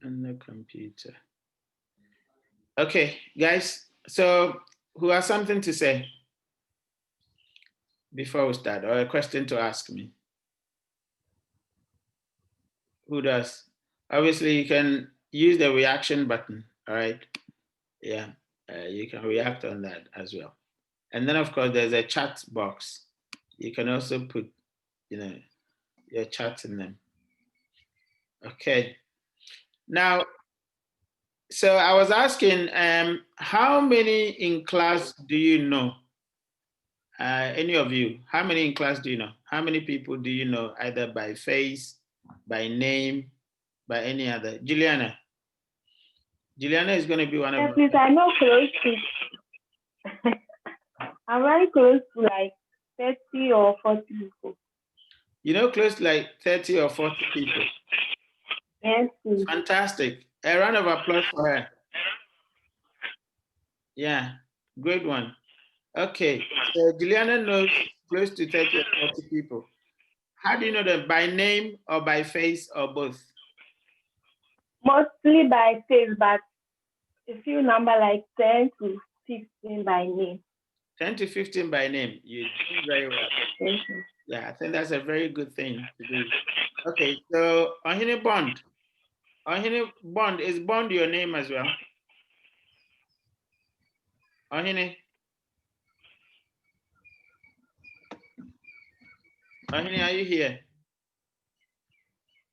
On the computer. Okay, guys. So who has something to say before we start, or a question to ask me? Who does? Obviously, you can use the reaction button. All right. Yeah, you can react on that as well. And then, of course, there's a chat box. You can also put, your chat in them. Okay. Now, so I was asking, how many in class do you know? Any of you? How many in class do you know? How many people do you know, either by face, by name, by any other? Juliana. Juliana is going to be one of Yes, them. please, I know close to, I'm very close to like 30 or 40 people. You know, close to like 30 or 40 people. Yes, please. Fantastic. A round of applause for her. Yeah, great one. Okay, so Juliana knows close to 30 or 40 people. How do you know them? By name or by face or both? Mostly by face, but a few number like 10 to 15 by name. 10 to 15 by name. You do very well. Yes, Yeah, I think that's a very good thing to do. Okay, so Ohine Bond. Ohine Bond, is Bond your name as well? Ohine? Ohine, are you here?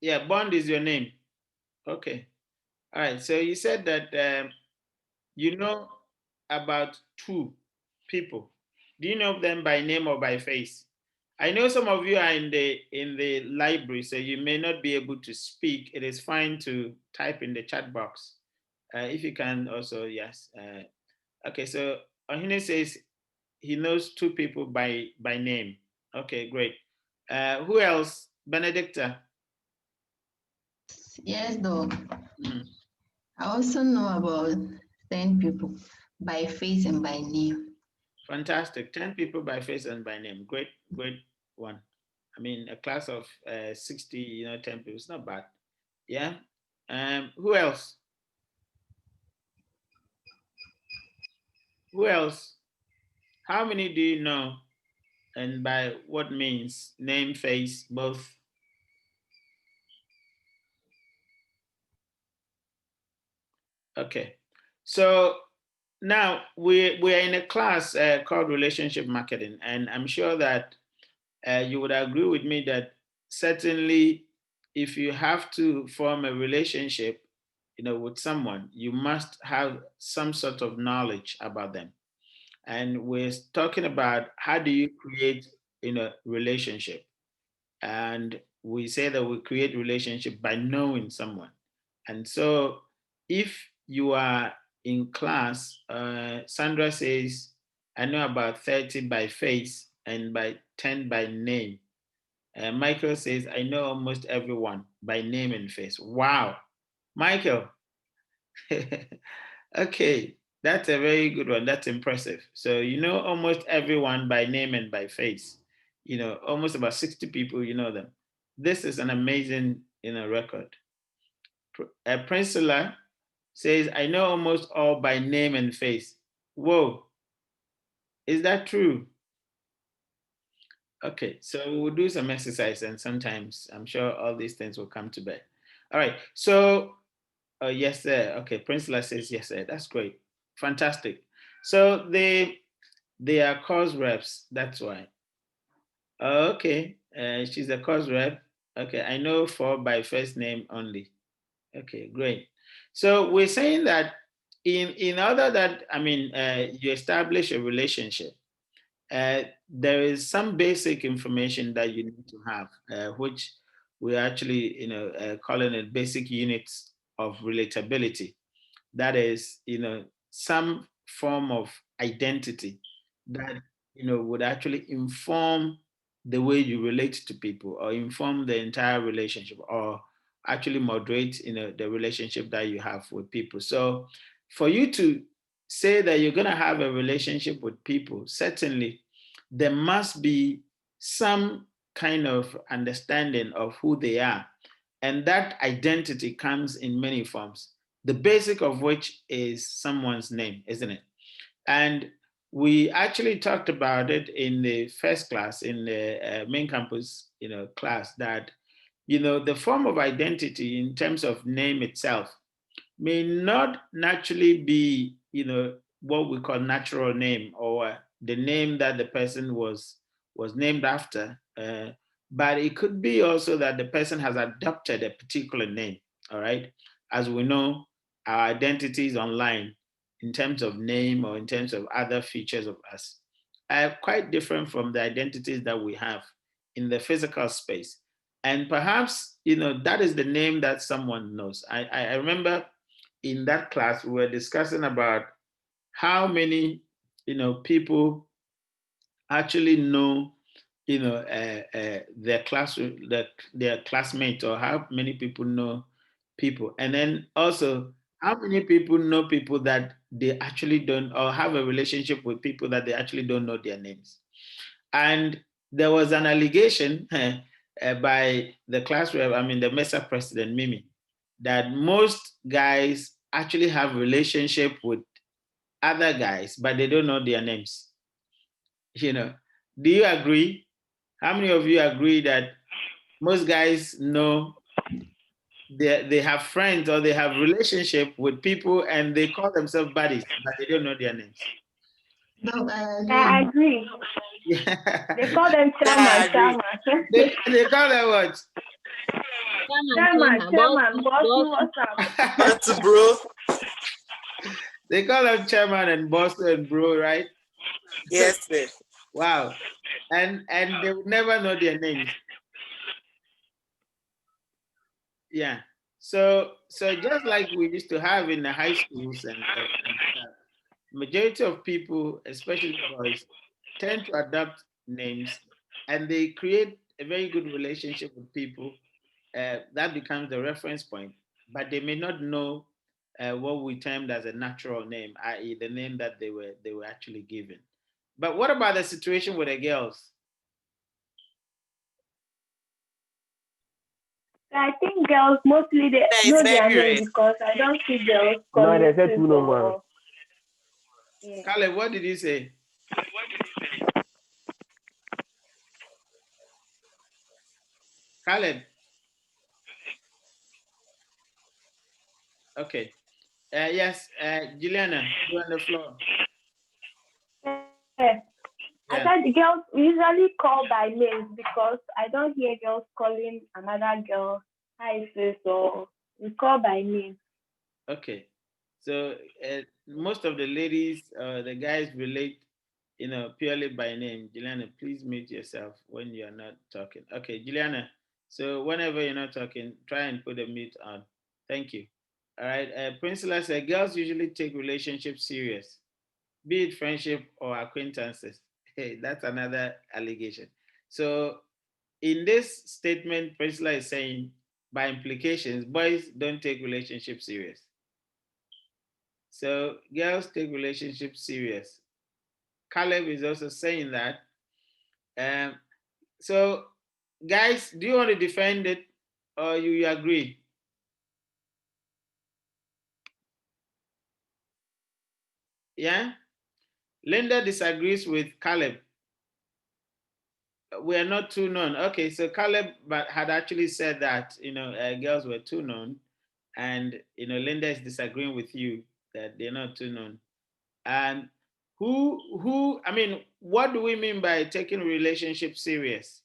Yeah, Bond is your name. Okay. All right, so you said that you know about two people. Do you know them by name or by face? I know some of you are in the library, so you may not be able to speak. It is fine to type in the chat box. If you can also, yes. Okay, so Ohine says he knows two people by name. Okay, great. Who else? Benedicta. Yes, though. Mm, I also know about 10 people by face and by name. fantastic. 10 people by face and by name. Great, great one. I mean, a class of 60, 10 people. It's not bad. Yeah. Who else? Who else? How many do you know? And by what means? Name, face, both. Okay. So now we are in a class called relationship marketing, and I'm sure that you would agree with me that certainly if you have to form a relationship, with someone, you must have some sort of knowledge about them. And we're talking about how do you create relationship, and we say that we create relationship by knowing someone. And so if you are in class, Sandra says I know about 30 by face and by 10 by name. Michael says I know almost everyone by name and face. Wow, Michael. Okay, that's a very good one. That's impressive. So you know almost everyone by name and by face. Almost about 60 people, you know them. This is an amazing, record. Priscilla says, I know almost all by name and face. Whoa, is that true? Okay, so we'll do some exercise and sometimes I'm sure all these things will come to bear. All right, so yes, sir. Okay, Priscilla says yes, sir. That's great. Fantastic. So they are cause reps. That's why. Okay, she's a cause rep. Okay, I know four by first name only. Okay, great. So we're saying that in order that you establish a relationship, there is some basic information that you need to have, which we're actually calling it basic units of relatability. That is, some form of identity that would actually inform the way you relate to people, or inform the entire relationship, or actually moderate the relationship that you have with people. So for you to say that you're going to have a relationship with people, certainly there must be some kind of understanding of who they are. And that identity comes in many forms, the basic of which is someone's name, isn't it? And we actually talked about it in the first class, in the main campus, class, that, the form of identity in terms of name itself may not naturally be, what we call natural name, or the name that the person was named after, but it could be also that the person has adopted a particular name. All right, as we know, our identity is online in terms of name or in terms of other features of us are quite different from the identities that we have in the physical space. And perhaps, that is the name that someone knows. I remember in that class, we were discussing about how many, people actually know, their classroom, their classmates, or how many people know people. And then also, how many people know people that they actually don't, or have a relationship with people that they actually don't know their names. And there was an allegation by the class rep, the MESA president, Mimi, that most guys actually have relationship with other guys, but they don't know their names. Do you agree? How many of you agree that most guys know they have friends or they have relationship with people and they call themselves buddies, but they don't know their names? No, I agree. Yeah. They call them Yeah, I chairman, agree. They call them what? chairman, boss, what's up? That's bro. They call them chairman and boss and bro, right? Yes, sir. Wow. And they would never know their names. Yeah. So just like we used to have in the high schools and stuff, majority of people, especially boys, tend to adopt names, and they create a very good relationship with people. That becomes the reference point, but they may not know what we termed as a natural name, i.e., the name that they were actually given. But what about the situation with the girls? I think girls mostly they Yeah, know it's their very name rare. because I don't see girls No, calling they said people two no one. yeah. Caleb, what did you say? Caleb. Okay. Yes, Juliana, you're on the floor. Yeah. I Yeah. said the girls usually call by names because I don't hear girls calling another girl hi sis, or we call by name. Okay. So most of the ladies, the guys relate, purely by name. Juliana, please mute yourself when you're not talking. Okay, Juliana. So whenever you're not talking, try and put a mute on. Thank you. All right. Princella said girls usually take relationships serious, be it friendship or acquaintances. Hey, that's another allegation. So in this statement, Priscilla is saying, by implications, boys don't take relationships serious. So girls take relationships serious. Caleb is also saying that. Um, so, guys, do you want to defend it, or you agree? Yeah. Linda disagrees with Caleb. We are not too known. Okay, so Caleb but had actually said that girls were too known, and Linda is disagreeing with you that they're not too known. And who? I mean, what do we mean by taking relationships serious?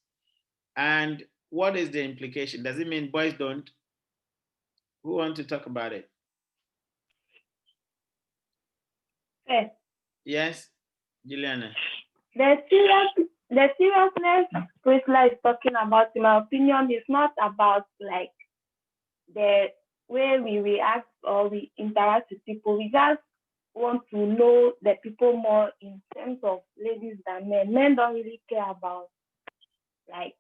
And what is the implication? Does it mean boys don't? Who want to talk about it? Yeah. Yes, Juliana. The seriousness Priscilla is talking about, in my opinion, is not about like the way we react or we interact with people. We just want to know the people more in terms of ladies than men. Men don't really care about like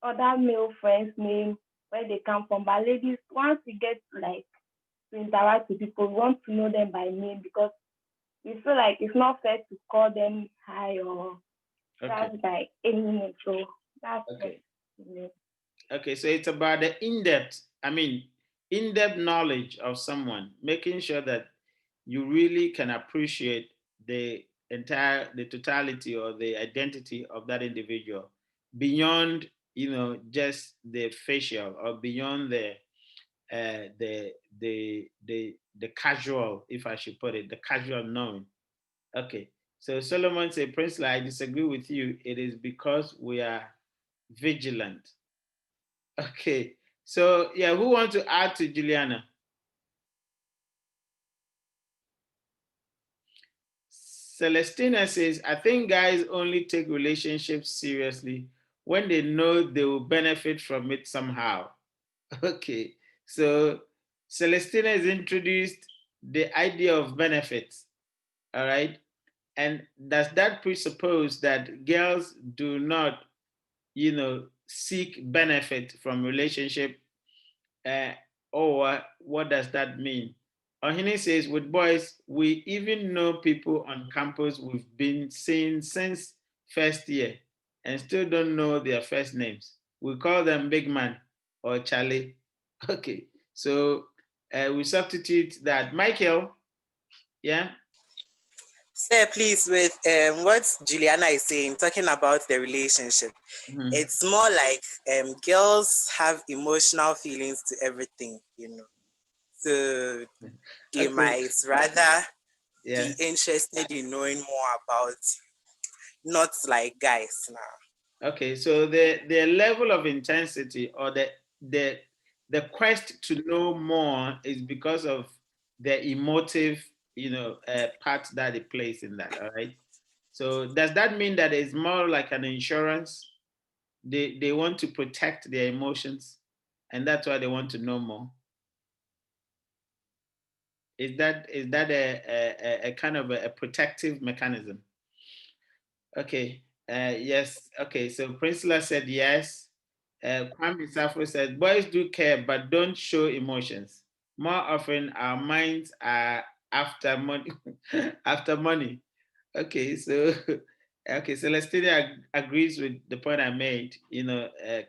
other male friends' name, where they come from. But ladies, once we get like to interact with people, we want to know them by name because we feel like it's not fair to call them hi or Okay. that's by any name. So that's Okay. it. Okay, so it's about the in-depth knowledge of someone, making sure that you really can appreciate the totality or the identity of that individual beyond, just the facial, or beyond the casual, if I should put it, the casual knowing. Okay, so Solomon said, Prince, I disagree with you. It is because we are vigilant. Okay, so yeah, who wants to add to Juliana? Celestina says, I think guys only take relationships seriously when they know they will benefit from it somehow. Okay, so Celestina has introduced the idea of benefits. All right, and does that presuppose that girls do not, seek benefit from relationship, uh, or what does that mean? Ohini says, with boys, we even know people on campus we've been seeing since first year and still don't know their first names. We call them Big Man or Charlie. Okay, so we substitute that. Michael, yeah? Sir, please, with what Juliana is saying, talking about the relationship, Mhm. it's more like girls have emotional feelings to everything, So they Okay, might rather yeah. be interested in knowing more about you, not like guys now. Okay, so the level of intensity, or the the quest to know more, is because of the emotive, part that it plays in that. All right. So does that mean that it's more like an insurance? They want to protect their emotions, and that's why they want to know more. Is that a kind of a protective mechanism? Okay. Yes. Okay. So Priscilla said yes. Kwame Safo said, boys do care, but don't show emotions. More often, our minds are after money. After money. Okay. So, okay. Celestina agrees with the point I made,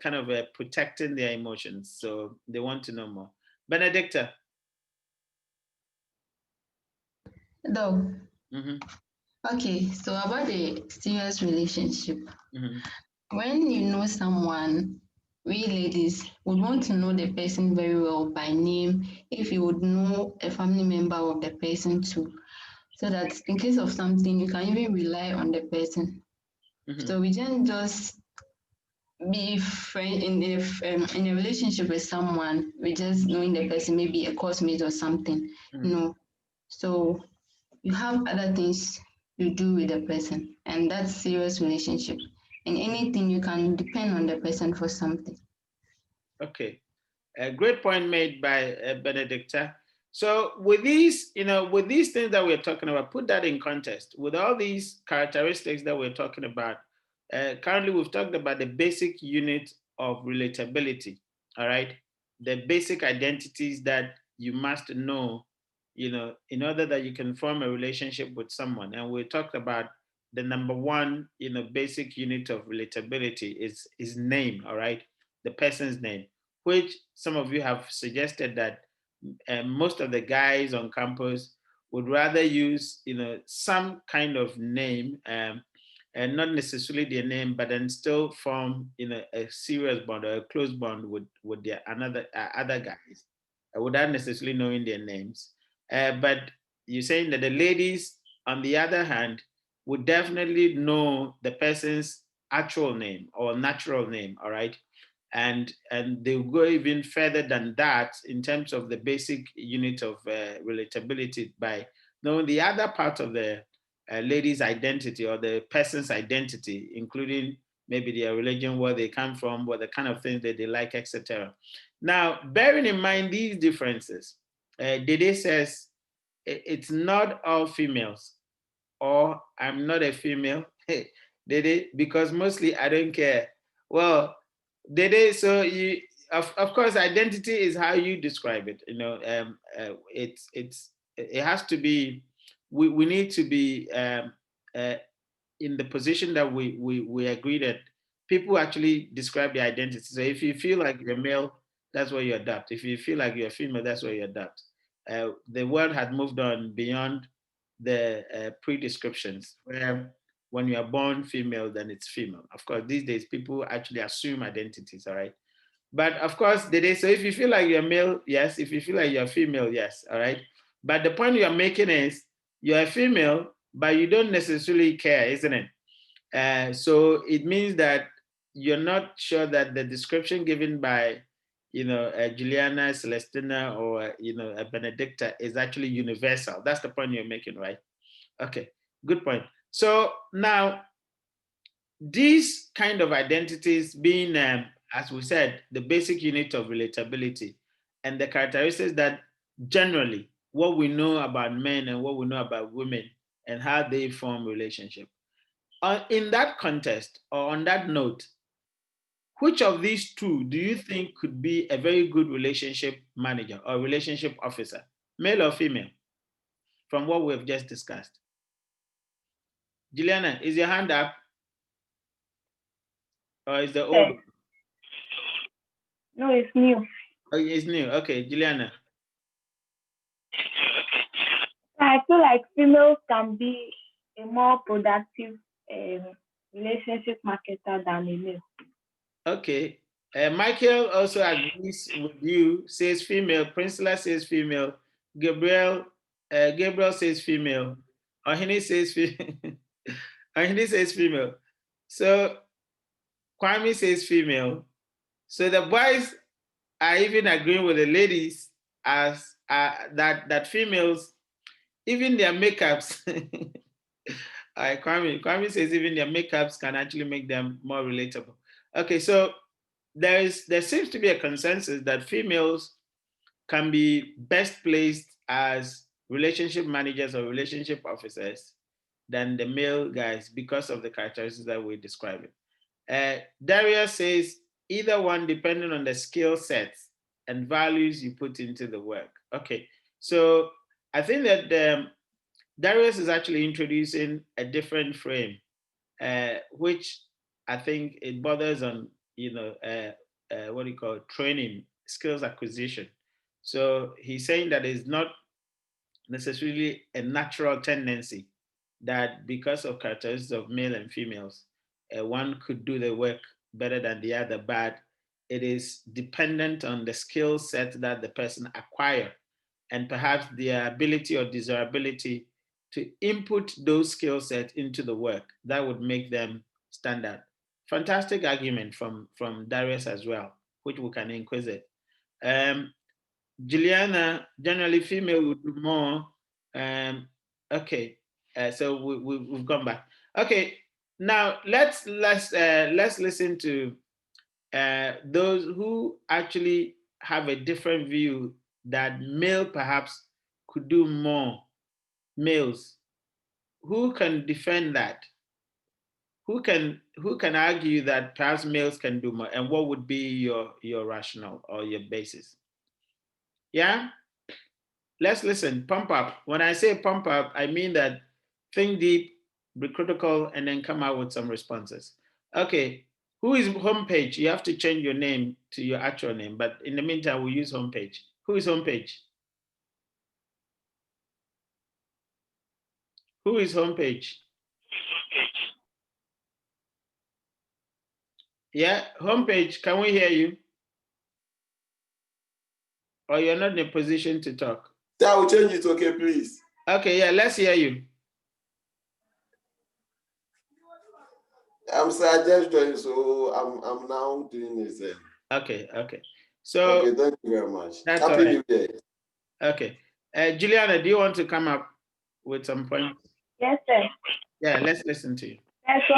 kind of protecting their emotions. So they want to know more. Benedicta. Though, Mm-hmm, okay, so about the serious relationship, mm-hmm, when you know someone, we ladies would want to know the person very well by name, if you would know a family member of the person too, so that in case of something, you can even rely on the person. mm-hmm. So we don't just be friend in a relationship with someone, we just knowing the person, maybe a coursemate or something, Mm-hmm. you know. So you have other things you do with the person, and that's serious relationship. And anything you can depend on the person for something. Okay. A great point made by Benedicta. So with these, with these things that we're talking about, put that in context. With all these characteristics that we're talking about, currently we've talked about the basic unit of relatability. All right, the basic identities that you must know, in order that you can form a relationship with someone. And we talked about the number one, basic unit of relatability is name. All right, the person's name, which some of you have suggested that most of the guys on campus would rather use, some kind of name, and not necessarily their name, but then still form, a serious bond or a close bond with their other guys, without necessarily knowing their names. But you're saying that the ladies, on the other hand, would definitely know the person's actual name or natural name. All right, and they go even further than that in terms of the basic unit of relatability by knowing the other part of the lady's identity or the person's identity, including maybe their religion, where they come from, what the kind of things that they like, etc. Now, bearing in mind these differences, Dede says it's not all females, or I'm not a female. Dede, because mostly I don't care. Well, Dede, so of course, identity is how you describe it. It has to be. We need to be in the position that we agree that people actually describe their identity. So if you feel like you're male, that's what you adopt. If you feel like you're female, that's what you adopt. The world had moved on beyond the pre-descriptions, where when you are born female, then it's female. Of course, these days people actually assume identities, all right? But of course, so if you feel like you're male, yes. If you feel like you're female, yes, all right? But the point you're making is you're a female, but you don't necessarily care, isn't it? So it means that you're not sure that the description given by, Juliana, Celestina, or, Benedicta is actually universal. That's the point you're making, right? Okay, good point. So now, these kind of identities being, as we said, the basic unit of relatability and the characteristics that generally what we know about men and what we know about women and how they form relationship. In that context, or on that note, which of these two do you think could be a very good relationship manager or relationship officer, male or female, from what we've just discussed? Juliana, is your hand up? Or is the old? No, it's new. Oh, it's new. Okay, Juliana. I feel like females can be a more productive relationship marketer than a male. Okay. Michael also agrees with you, says female. Priscilla says female. Gabriel says female. Ohini says female. Ohini says female. So Kwame says female. So the boys are even agreeing with the ladies as that females, even their makeups. Kwame says even their makeups can actually make them more relatable. Okay, so there seems to be a consensus that females can be best placed as relationship managers or relationship officers than the male guys because of the characteristics that we're describing. Daria says either one depending on the skill sets and values you put into the work. Okay, so I think that Darius is actually introducing a different frame, which I think it borders on, what do you call it? Training, skills acquisition. So he's saying that it's not necessarily a natural tendency that because of characteristics of male and females, one could do the work better than the other, but it is dependent on the skill set that the person acquire and perhaps their ability or desirability to input those skill sets into the work that would make them stand out. Fantastic argument from Darius as well, which we can inquisite. Juliana, generally female would do more. Okay, so we've gone back. Okay, now let's listen to those who actually have a different view that male perhaps could do more. Males, who can defend that? Who can argue that perhaps males can do more? And what would be your rationale or your basis? Yeah, let's listen. Pump up. When I say pump up, I mean that think deep, be critical, and then come out with some responses. Okay, who is homepage? You have to change your name to your actual name, but in the meantime, we'll use homepage. Who is homepage? Who is homepage? Yeah, homepage, can we hear you? Or you're not in a position to talk? I will change it, okay, please. Okay, yeah, let's hear you. I'm suggesting, so I'm now doing this. Okay. So okay, thank you very much. That's Happy all right. New Year. Okay. Juliana, do you want to come up with some points? Yes, sir. Yeah, let's listen to you. Yeah, so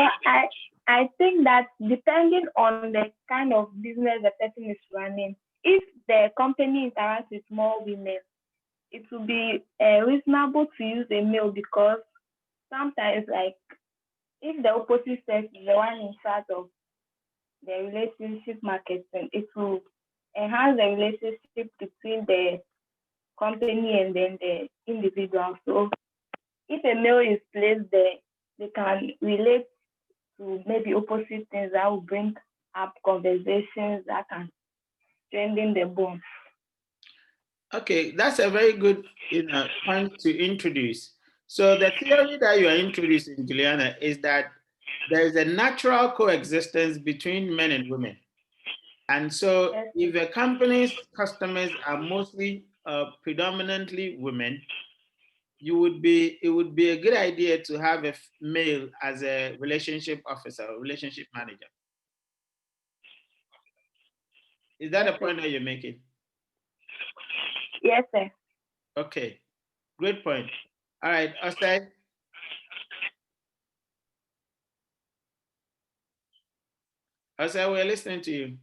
I think that depending on the kind of business the person is running, if the company interacts with more women, it will be reasonable to use a male because sometimes, like, if the opposite sex is the one in charge of the relationship marketing, it will enhance the relationship between the company and then the individual. So if a male is placed there, they can relate to maybe opposite things that will bring up conversations that can strengthen the bond. Okay, that's a very good point to introduce. So the theory that you are introducing, Juliana, is that there is a natural coexistence between men and women. And so Yes. if a company's customers are mostly predominantly women, it would be a good idea to have a male as a relationship officer or relationship manager. Is that a point that you're making? Yes, sir. Okay, great point. All right, Osai. Osai, we're listening to you.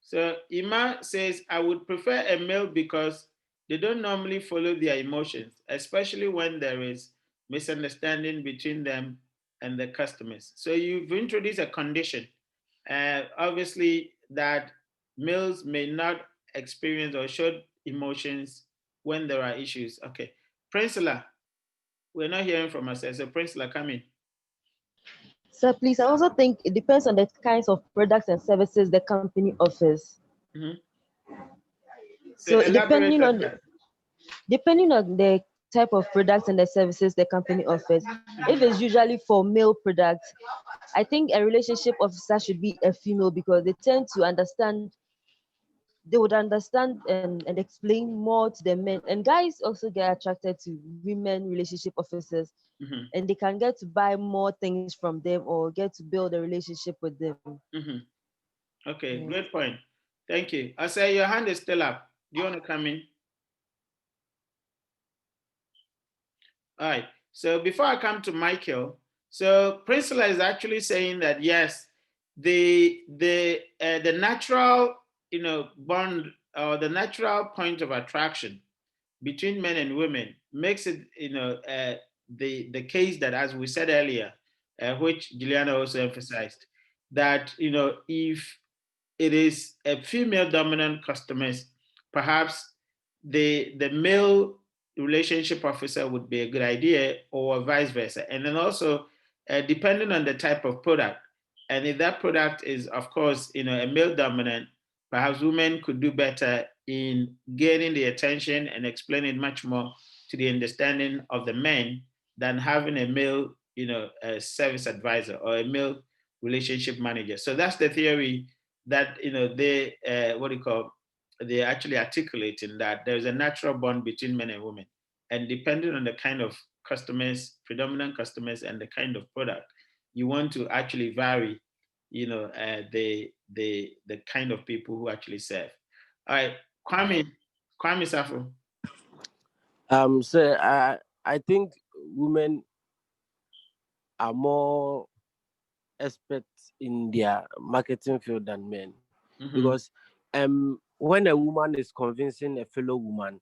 So Ima says, I would prefer a male because they don't normally follow their emotions, especially when there is misunderstanding between them and the customers. So you've introduced a condition, obviously, that males may not experience or show emotions when there are issues. Okay. Priscilla, we're not hearing from us. So Priscilla, come in. So please, I also think it depends on the kinds of products and services the company offers. Mm-hmm. So elaborate on that. depending on the type of products and the services the company offers, if it's usually for male products, I think a relationship officer should be a female because they tend to understand, they would understand and explain more to the men. And guys also get attracted to women relationship officers, Mm-hmm. and they can get to buy more things from them or get to build a relationship with them. Mm-hmm. Okay, Yeah. great point. Thank you. I say your hand is still up. Do you want to come in? All right. So before I come to Michael, so Priscilla is actually saying that yes, the natural bond or the natural point of attraction between men and women makes it the case that, as we said earlier, which Juliana also emphasized, that if it is a female dominant customers, perhaps the male relationship officer would be a good idea, or vice versa. And then also, depending on the type of product, and if that product is, of course, a male dominant, perhaps women could do better in gaining the attention and explaining much more to the understanding of the men than having a male, a service advisor or a male relationship manager. So that's the theory that they they're actually articulating, that there's a natural bond between men and women, and depending on the kind of customers, predominant customers, and the kind of product, you want to actually vary the kind of people who actually serve. All right, Kwame Safo. So I think women are more experts in their marketing field than men, because when a woman is convincing a fellow woman,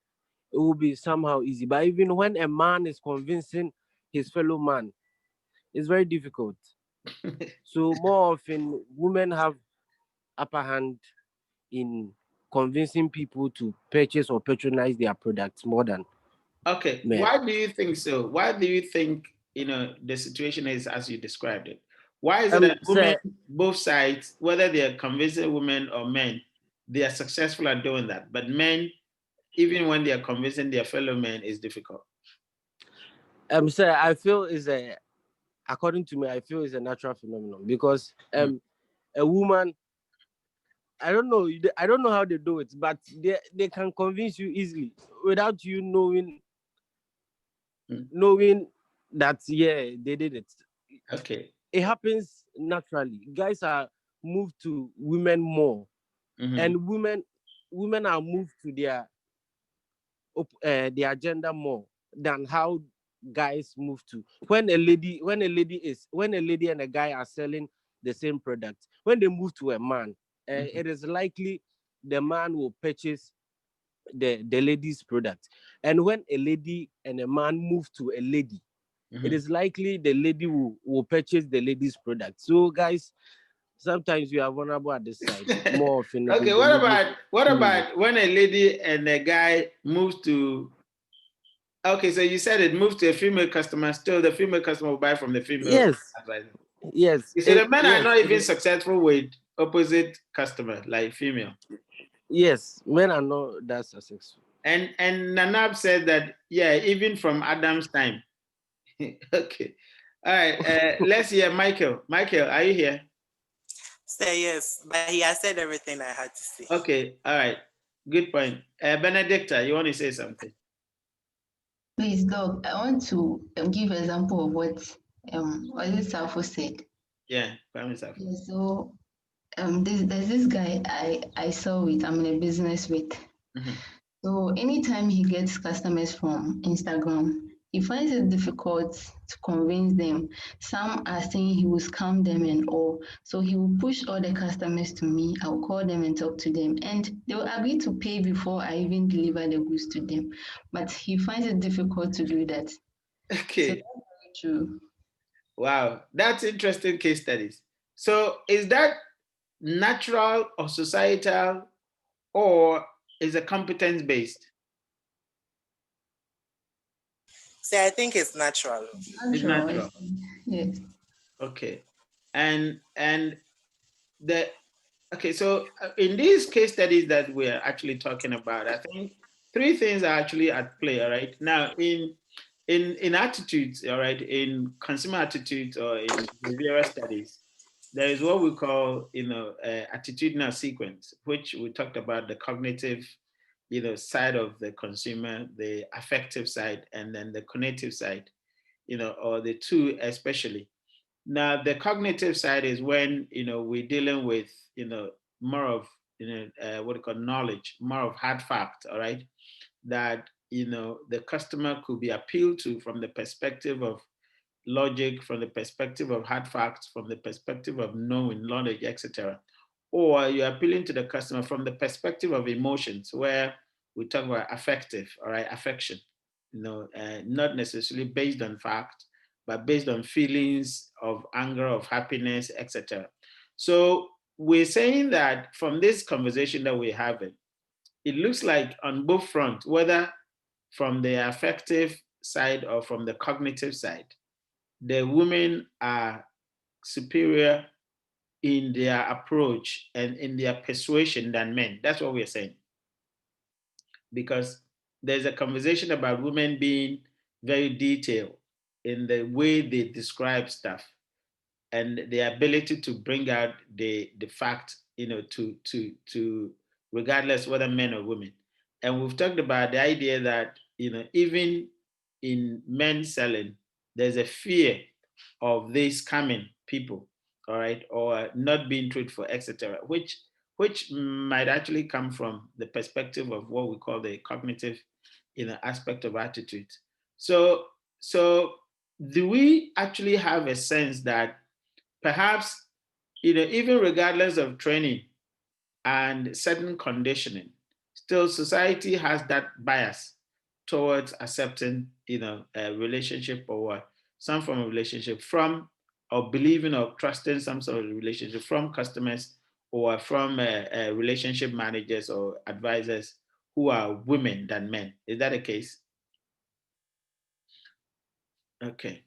it will be somehow easy. But even when a man is convincing his fellow man, it's very difficult. So more often, women have upper hand in convincing people to purchase or patronize their products more than Okay, men. Why do you think so? Why do you think the situation is as you described it? Why is it that women, both sides, whether they are convincing women or men, they are successful at doing that, but men, even when they are convincing their fellow men, is difficult? So I feel according to me, I feel is a natural phenomenon, because a woman, I don't know how they do it, but they can convince you easily without you knowing that they did it. Okay. It happens naturally. Guys are moved to women more, and women are moved to their agenda more than how guys move to. When a lady and a guy are selling the same product, when they move to a man, it is likely the man will purchase the lady's product. And when a lady and a man move to a lady, it is likely the lady will purchase the lady's product. So guys, sometimes you are vulnerable at this side more often. Okay, what about when a lady and a guy moves to Okay, so you said it moved to a female customer. Still, the female customer will buy from the female Yes, advisor. yes, You see, the men are yes, not even successful with opposite customer, like female. yes. Men are not that successful. And Nanab said that, yeah, even from Adam's time. Okay. All right. Let's hear Michael. Michael, are you here? Say yes, but he has said everything I had to say. Okay. All right. Good point. Benedicta, you want to say something? Please, Doc, I want to give an example of what Safo said. Yeah, Safo. Yeah, so there's this guy I saw with, I'm in a business with. Mm-hmm. So anytime he gets customers from Instagram, he finds it difficult to convince them. Some are saying he will scam them and all. So he will push all the customers to me. I'll call them and talk to them. And they will agree to pay before I even deliver the goods to them. But he finds it difficult to do that. Okay. So that's very true. Wow, that's interesting case studies. So is that natural or societal, or is it competence based? See, I think it's natural. It's natural. Yes. Okay. And so in these case studies that we're actually talking about, I think three things are actually at play. All right. Now in attitudes, all right, in consumer attitudes or in behavioral studies, there is what we call, attitudinal sequence, which we talked about, the cognitive, side of the consumer, the affective side, and then the cognitive side, or the two especially. Now, the cognitive side is when, we're dealing with, more of, what we call knowledge, more of hard fact, all right, that, the customer could be appealed to from the perspective of logic, from the perspective of hard facts, from the perspective of knowing, knowledge, etc. Or you're appealing to the customer from the perspective of emotions, where we talk about affective, all right, affection, not necessarily based on fact, but based on feelings of anger, of happiness, etc. So we're saying that from this conversation that we're having, it looks like on both fronts, whether from the affective side or from the cognitive side, the women are superior in their approach and in their persuasion than men. That's what we're saying. Because there's a conversation about women being very detailed in the way they describe stuff and the ability to bring out the fact, to regardless whether men or women. And we've talked about the idea that, even in men selling, there's a fear of this coming people, all right, or not being truthful, etc., which might actually come from the perspective of what we call the cognitive, aspect of attitude. So do we actually have a sense that perhaps, even regardless of training and certain conditioning, still society has that bias towards accepting, a relationship or some form of relationship from, or believing or trusting some sort of relationship from customers or from relationship managers or advisors who are women than men. Is that the case? Okay.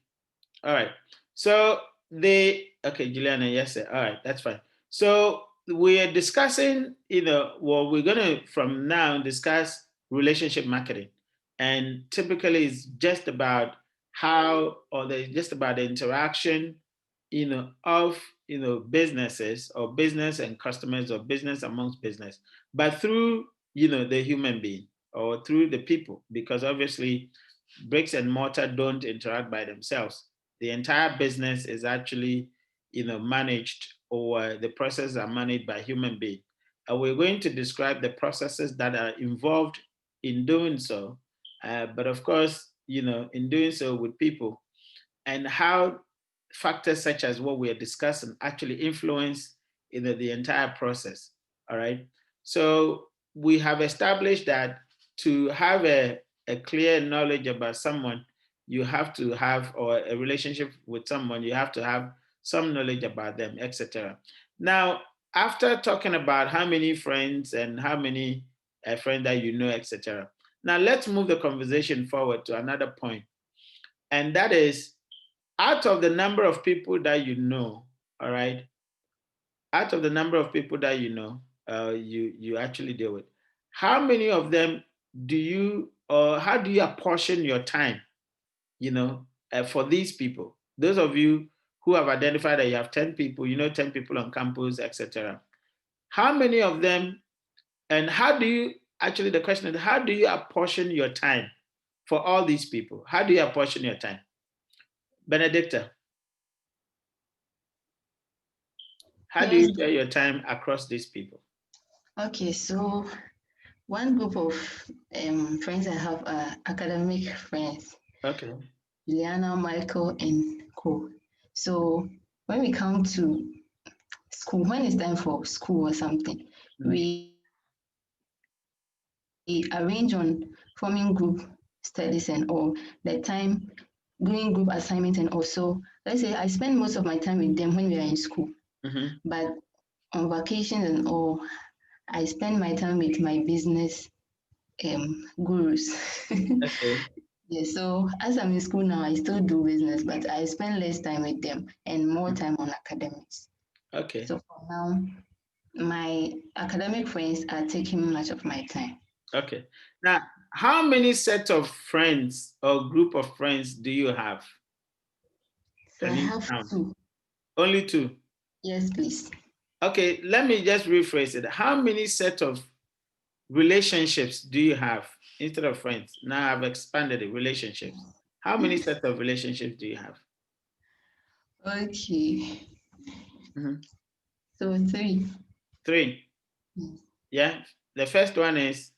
All right. So okay, Juliana, yes, sir. All right, that's fine. So we are discussing, well, we're gonna from now discuss relationship marketing. And typically it's just about just about the interaction, of, businesses or business and customers or business amongst business, but through, the human being or through the people, because obviously bricks and mortar don't interact by themselves. The entire business is actually, managed, or the processes are managed by human beings. And we're going to describe the processes that are involved in doing so. But of course, in doing so with people, and how factors such as what we are discussing actually influence, the entire process. All right. So we have established that to have a clear knowledge about someone, you have to have, or a relationship with someone, you have to have some knowledge about them, etc. Now, after talking about how many friends and how many friends that etc., Now let's move the conversation forward to another point. And that is, out of the number of people that you know, all right, out of the number of people that you know, you actually deal with, how many of them do you, or how do you apportion your time, for these people? Those of you who have identified that you have 10 people, 10 people on campus, etc. How many of them, and how do you, actually the question is, how do you apportion your time for all these people? How do you apportion your time? Benedicta, how do you share your time across these people? Okay, so one group of friends I have are academic friends. Okay. Juliana, Michael, and Co. So when we come to school, when it's time for school or something, we arrange on forming group studies and all, the time doing group assignments, and also, let's say I spend most of my time with them when we are in school. But on vacations and all, I spend my time with my business gurus. Okay. Yeah, so as I'm in school now, I still do business, but I spend less time with them and more time on academics. Okay. So for now, my academic friends are taking much of my time. Okay. Now, how many set of friends or group of friends do you have? So I have two. Only two? Yes, please. Okay, let me just rephrase it. How many set of relationships do you have instead of friends? Now I've expanded it, relationships. How many sets of relationships do you have? Okay. So three. Three. Yeah. The first one is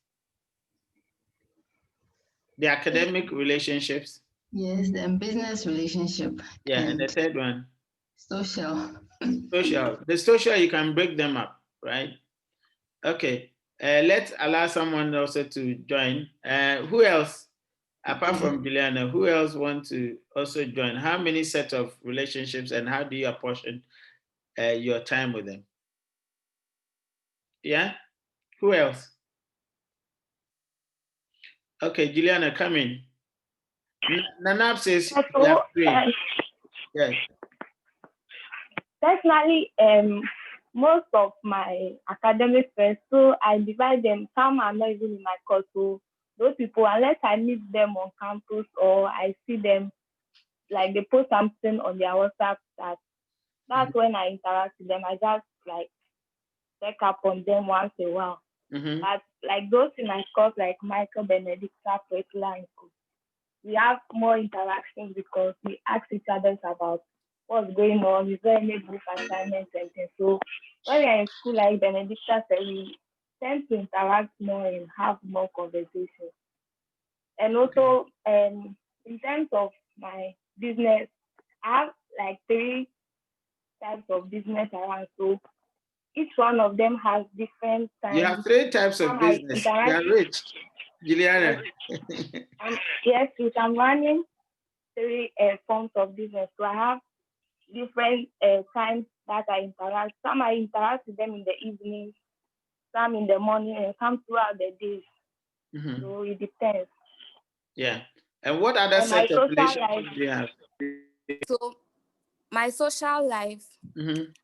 the academic relationships. Yes, the business relationship. Yeah, and the third one? Social. Social. The social, you can break them up, right? Okay. Let's allow someone also to join. Who else, apart from Juliana, who else want to also join? How many sets of relationships, and how do you apportion your time with them? Yeah? Who else? Okay, Juliana, come in. Nanab says you have three. Yes. Personally, most of my academic friends, so I divide them. Some are not even in my course, so those people, unless I meet them on campus or I see them, like they post something on their WhatsApp chat, that's when I interact with them. I just like check up on them once in a while. But like those in my course, like Michael, Benedicta, Priscilla, and Co, we have more interactions because we ask each other about what's going on, is there any group assignments and things. So when we're in school, like Benedicta said, we tend to interact more and have more conversations. And also, in terms of my business, I have like 3 types of business around. So each one of them has different times. You have 3 types of business. You are rich, Juliana. Yes, I'm running 3 forms of business. So I have different times that I interact. Some I interact with them in the evening, some in the morning, and some throughout the day. So it depends. Yeah. And what other set of relationships do you have? So my social life,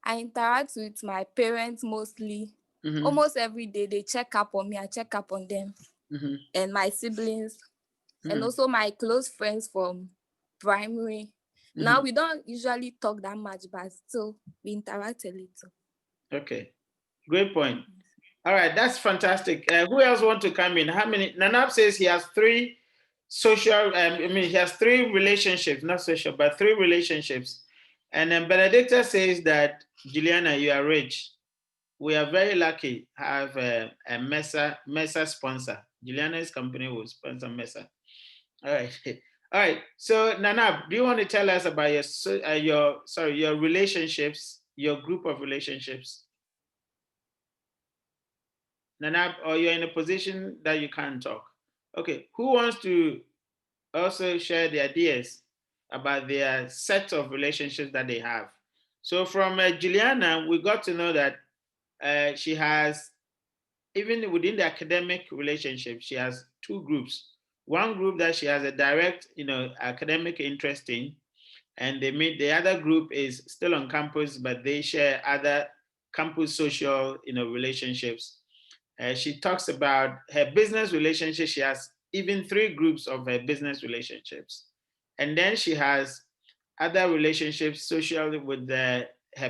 I interact with my parents mostly. Almost every day they check up on me, I check up on them, and my siblings, and also my close friends from primary. Now we don't usually talk that much, but still we interact a little. Okay, great point. All right, that's fantastic. Who else want to come in? How many? Nanab says he has 3 social, he has 3 relationships, not social, but 3 relationships. And then Benedicta says that, Juliana, you are rich. We are very lucky to have a Mesa sponsor. Juliana's company will sponsor Mesa. All right. All right. So Nanab, do you want to tell us about your relationships, your group of relationships? Nanab, or you're in a position that you can't talk. Okay. Who wants to also share the ideas about their set of relationships that they have? So from Juliana, we got to know that she has even within the academic relationship, she has two groups. One group that she has a direct, academic interest in, and they meet. The other group is still on campus, but they share other campus social, relationships. She talks about her business relationship. She has even 3 groups of her business relationships, and then she has other relationships socially with her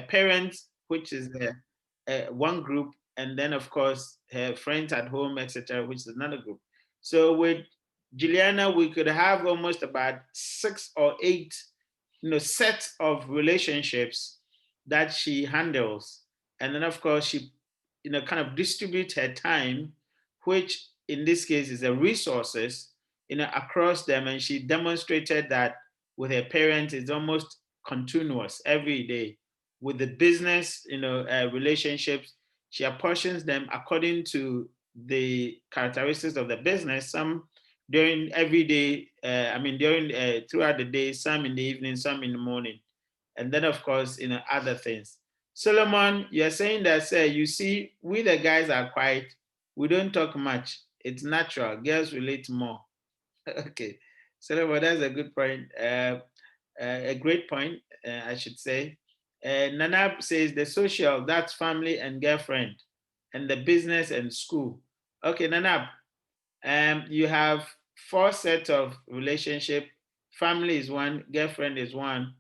parents, which is one group, and then of course her friends at home, etc., which is another group. So with Juliana, we could have almost about 6 or 8, sets of relationships that she handles, and then of course she, kind of distribute her time, which in this case is the resources, across them, and she demonstrated that with her parents is almost continuous every day. With the business, relationships, she apportions them according to the characteristics of the business. Some during every day, during throughout the day, some in the evening, some in the morning, and then of course, other things. Solomon, you're saying that, say, you see, we the guys are quiet. We don't talk much. It's natural. Girls relate more. Okay, Solomon, that's a good point. A great point, I should say. Nanab says the social, that's family and girlfriend, and the business and school. Okay, Nanab, you have 4 sets of relationship. Family is 1, girlfriend is 1,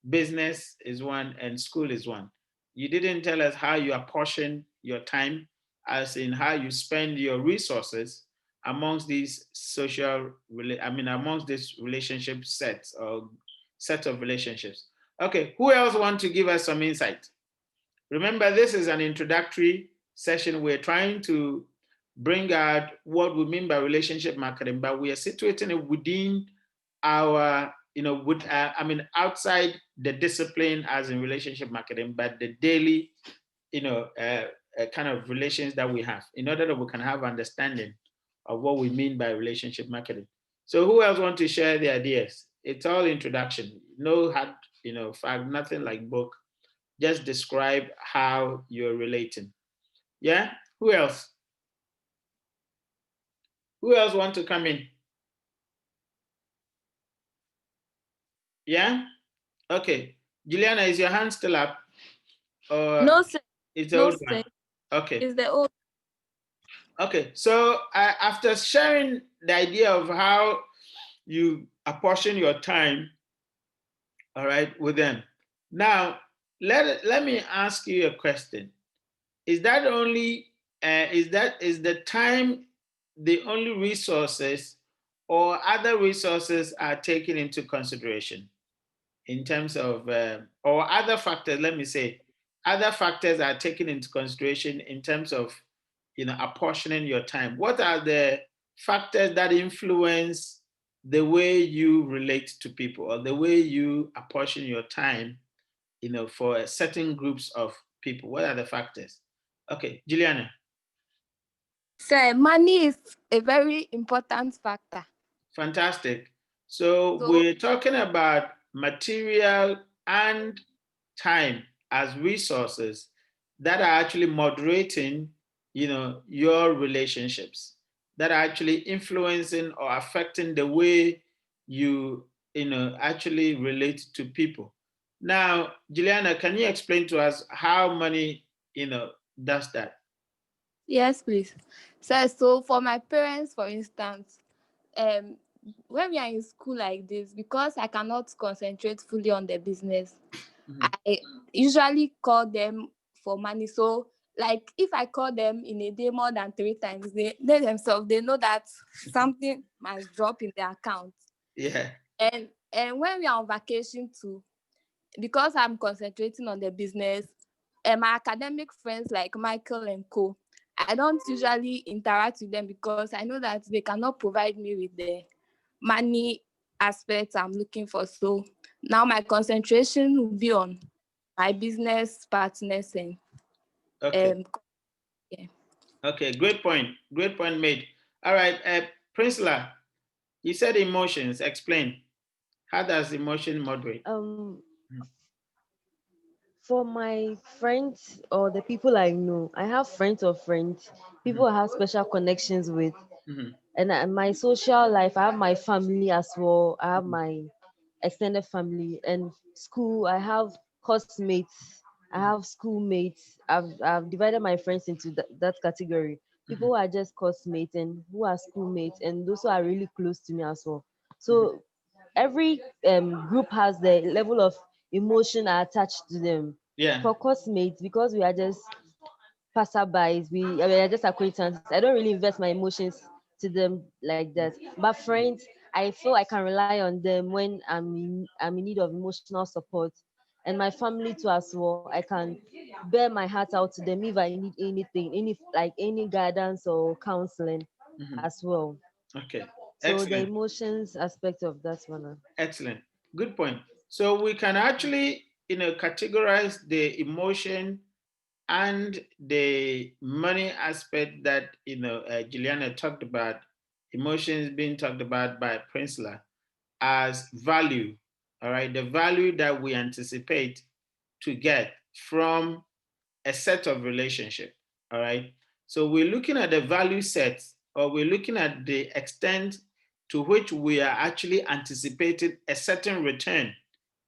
business is 1, and school is 1. You didn't tell us how you apportion your time, as in how you spend your resources amongst these amongst these relationship sets or set of relationships. Okay, who else want to give us some insight? Remember, this is an introductory session. We're trying to bring out what we mean by relationship marketing, but we are situating it within our, outside the discipline as in relationship marketing, but the daily, kind of relations that we have, in order that we can have understanding of what we mean by relationship marketing. So who else want to share the ideas? It's all introduction. No hard, fact, nothing like book. Just describe how you're relating. Yeah? Who else? Who else want to come in? Yeah? Okay. Juliana, is your hand still up? Or no, sir. It's the No, old sir. one? Okay. It's the old. Okay. So after sharing the idea of how you apportion your time, all right, with them. Now, let me ask you a question. Is that only, is the time the only resources, or other resources are taken into consideration in terms of, or other factors, let me say, other factors are taken into consideration in terms of, apportioning your time? What are the factors that influence the way you relate to people, or the way you apportion your time, for certain groups of people? What are the factors? Okay, Juliana. So money is a very important factor. Fantastic. So we're talking about material and time as resources that are actually moderating, your relationships, that are actually influencing or affecting the way you, actually relate to people. Now, Juliana, can you explain to us how money, does that? Yes, please. So for my parents, for instance, when we are in school like this, because I cannot concentrate fully on the business, I usually call them for money. So like if I call them in a day more than 3 times, they themselves, they know that something must drop in their account. Yeah. And when we are on vacation too, because I'm concentrating on the business, and my academic friends like Michael and Co, I don't usually interact with them because I know that they cannot provide me with the money aspects I'm looking for. So now my concentration will be on my business partners and okay. Yeah. Okay, great point. Great point made. All right, Prinsla, you said emotions. Explain. How does emotion moderate? For my friends or the people I know, I have friends of friends, people I have special connections with. And my social life, I have my family as well. I have my extended family and school. I have course mates. I have schoolmates. I've divided my friends into that category. People who are just course mates and who are schoolmates, and those who are really close to me as well. So every group has the level of emotion attached to them. Yeah. For course mates, because we are just passerbys, we are just acquaintances. I don't really invest my emotions to them like that. But friends, I feel I can rely on them when I'm in need of emotional support. And my family too as well. I can bear my heart out to them if I need anything, any guidance or counseling as well. Okay. So the Excellent. emotions aspect of that one. Excellent. Good point. So we can actually, categorize the emotion and the money aspect that, Juliana talked about, emotions being talked about by Princeler as value. All right. The value that we anticipate to get from a set of relationship. All right. So we're looking at the value sets, or we're looking at the extent to which we are actually anticipating a certain return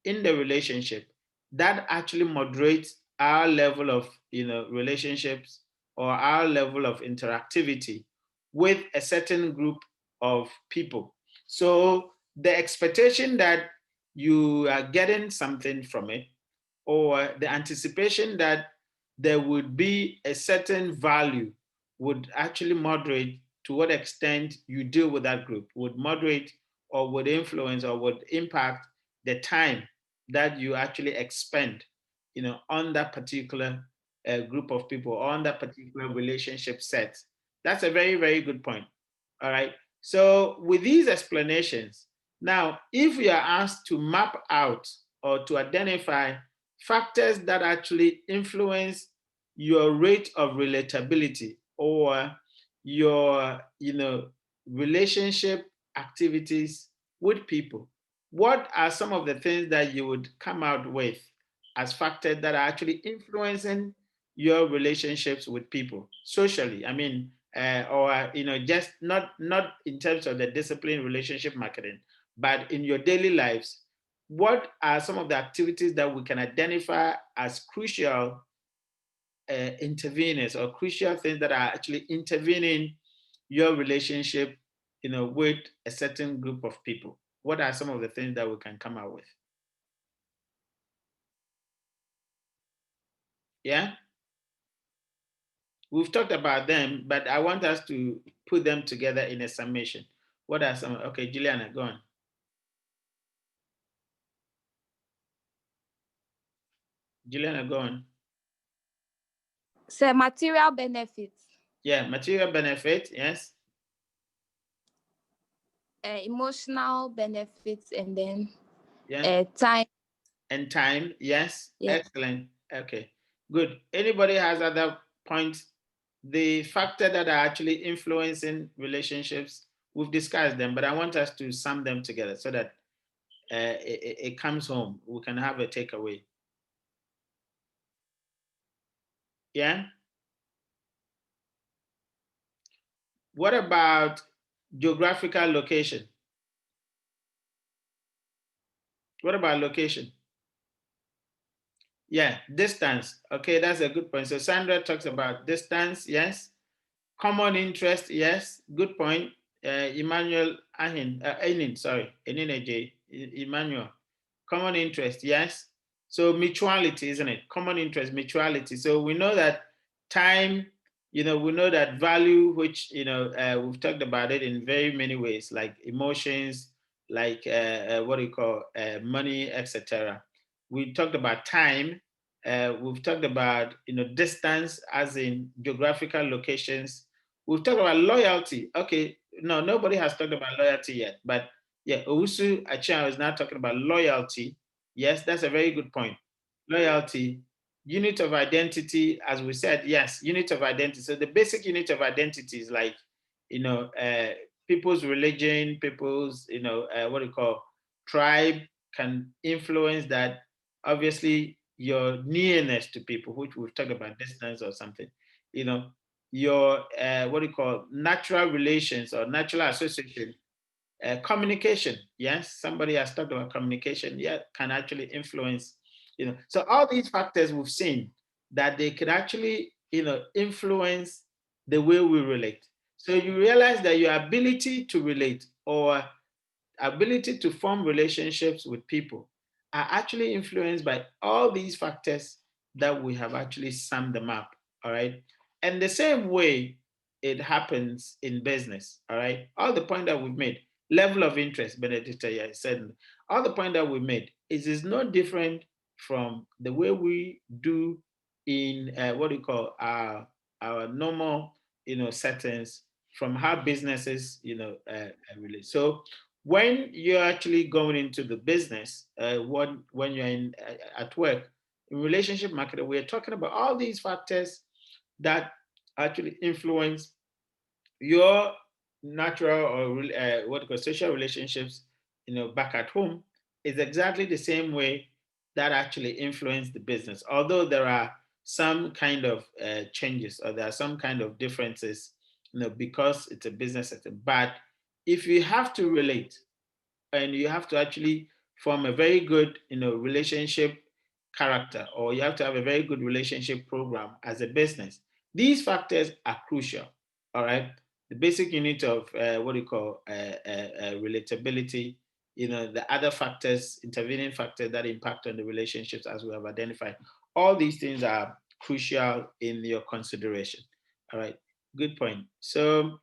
in the relationship. That actually moderates our level of relationships or our level of interactivity with a certain group of people. So the expectation that you are getting something from it, or the anticipation that there would be a certain value, would actually moderate to what extent you deal with that group, would moderate or would influence or would impact the time that you actually expend on that particular group of people, on that particular relationship set. That's a very, very good point. All right. So with these explanations, now, if we are asked to map out or to identify factors that actually influence your rate of relatability or your relationship activities with people, what are some of the things that you would come out with as factors that are actually influencing your relationships with people socially? I mean, or just not in terms of the discipline relationship marketing, but in your daily lives. What are some of the activities that we can identify as crucial interveners or crucial things that are actually intervening your relationship, with a certain group of people? What are some of the things that we can come out with? Yeah, we've talked about them, but I want us to put them together in a summation. What are some? Okay, Juliana, go on. Juliana, go on. So material benefits. Yeah, material benefit, yes. Emotional benefits, and then Yeah. Time. And time, yes. Yeah. Excellent. Okay, good. Anybody has other points? The factor that are actually influencing relationships, we've discussed them, but I want us to sum them together so that it comes home. We can have a takeaway. Yeah. What about geographical location? What about location? Yeah, distance. Okay, that's a good point. So Sandra talks about distance, yes. Common interest, yes. Good point. Emmanuel Emmanuel. Common interest, yes. So mutuality, isn't it? Common interest, mutuality. So we know that time, we know that value, which, we've talked about it in very many ways, like emotions, like what do you call money, etc. We talked about time. We've talked about, distance as in geographical locations. We've talked about loyalty. Okay, no, nobody has talked about loyalty yet, but yeah, Owusu Achiang is now talking about loyalty. Yes, that's a very good point. Loyalty, unit of identity, as we said, yes, unit of identity. So the basic unit of identity is like, people's religion, people's, what do you call, tribe can influence that. Obviously, your nearness to people, which we've talked about, distance or something, your what do you call natural relations or natural association, communication. Yes, somebody has talked about communication. Yeah, can actually influence. So all these factors we've seen that they can actually influence the way we relate. So you realize that your ability to relate or ability to form relationships with people are actually influenced by all these factors that we have actually summed them up. All right. And the same way it happens in business. All right. All the point that we've made, level of interest, Benedicta, yeah, said, all the point that we made is no different from the way we do in what do you call our normal settings, from how businesses relate. So when you're actually going into the business, when you're at work, in relationship marketing, we're talking about all these factors that actually influence your natural or what you call social relationships, back at home, is exactly the same way that actually influence the business. Although there are some kind of changes or there are some kind of differences, because it's a business setting. But if you have to relate and you have to actually form a very good, relationship character, or you have to have a very good relationship program as a business, these factors are crucial. All right. The basic unit of what do you call relatability, the other factors, intervening factors that impact on the relationships as we have identified. All these things are crucial in your consideration. All right. Good point. So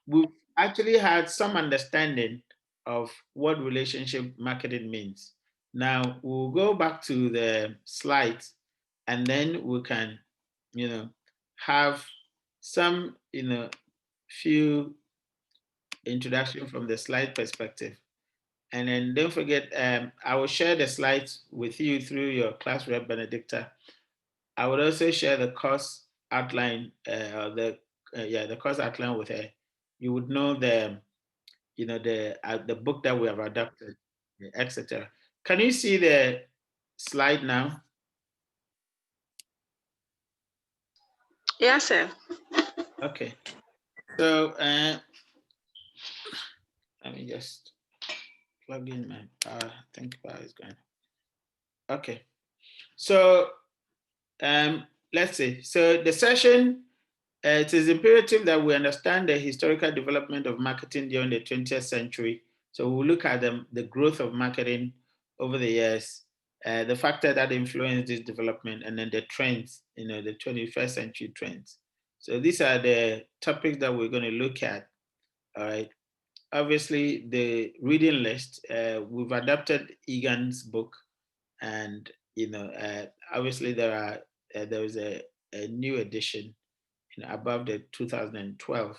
we've actually had some understanding of what relationship marketing means. Now we'll go back to the slides and then we can, have some, few introduction from the slide perspective. And then don't forget, I will share the slides with you through your class rep, Benedicta. I would also share the course outline, the course outline with her. You would know the book that we have adapted, etc. Can you see the slide now? Yes, sir. Okay. So let me just plug in my power. I think power is going. Okay. So let's see. So the session, it is imperative that we understand the historical development of marketing during the 20th century. So we'll look at the growth of marketing over the years, the factor that influenced this development, and then the trends, the 21st century trends. So these are the topics that we're going to look at. All right. Obviously, the reading list, we've adapted Egan's book, and obviously there is a new edition above the 2012.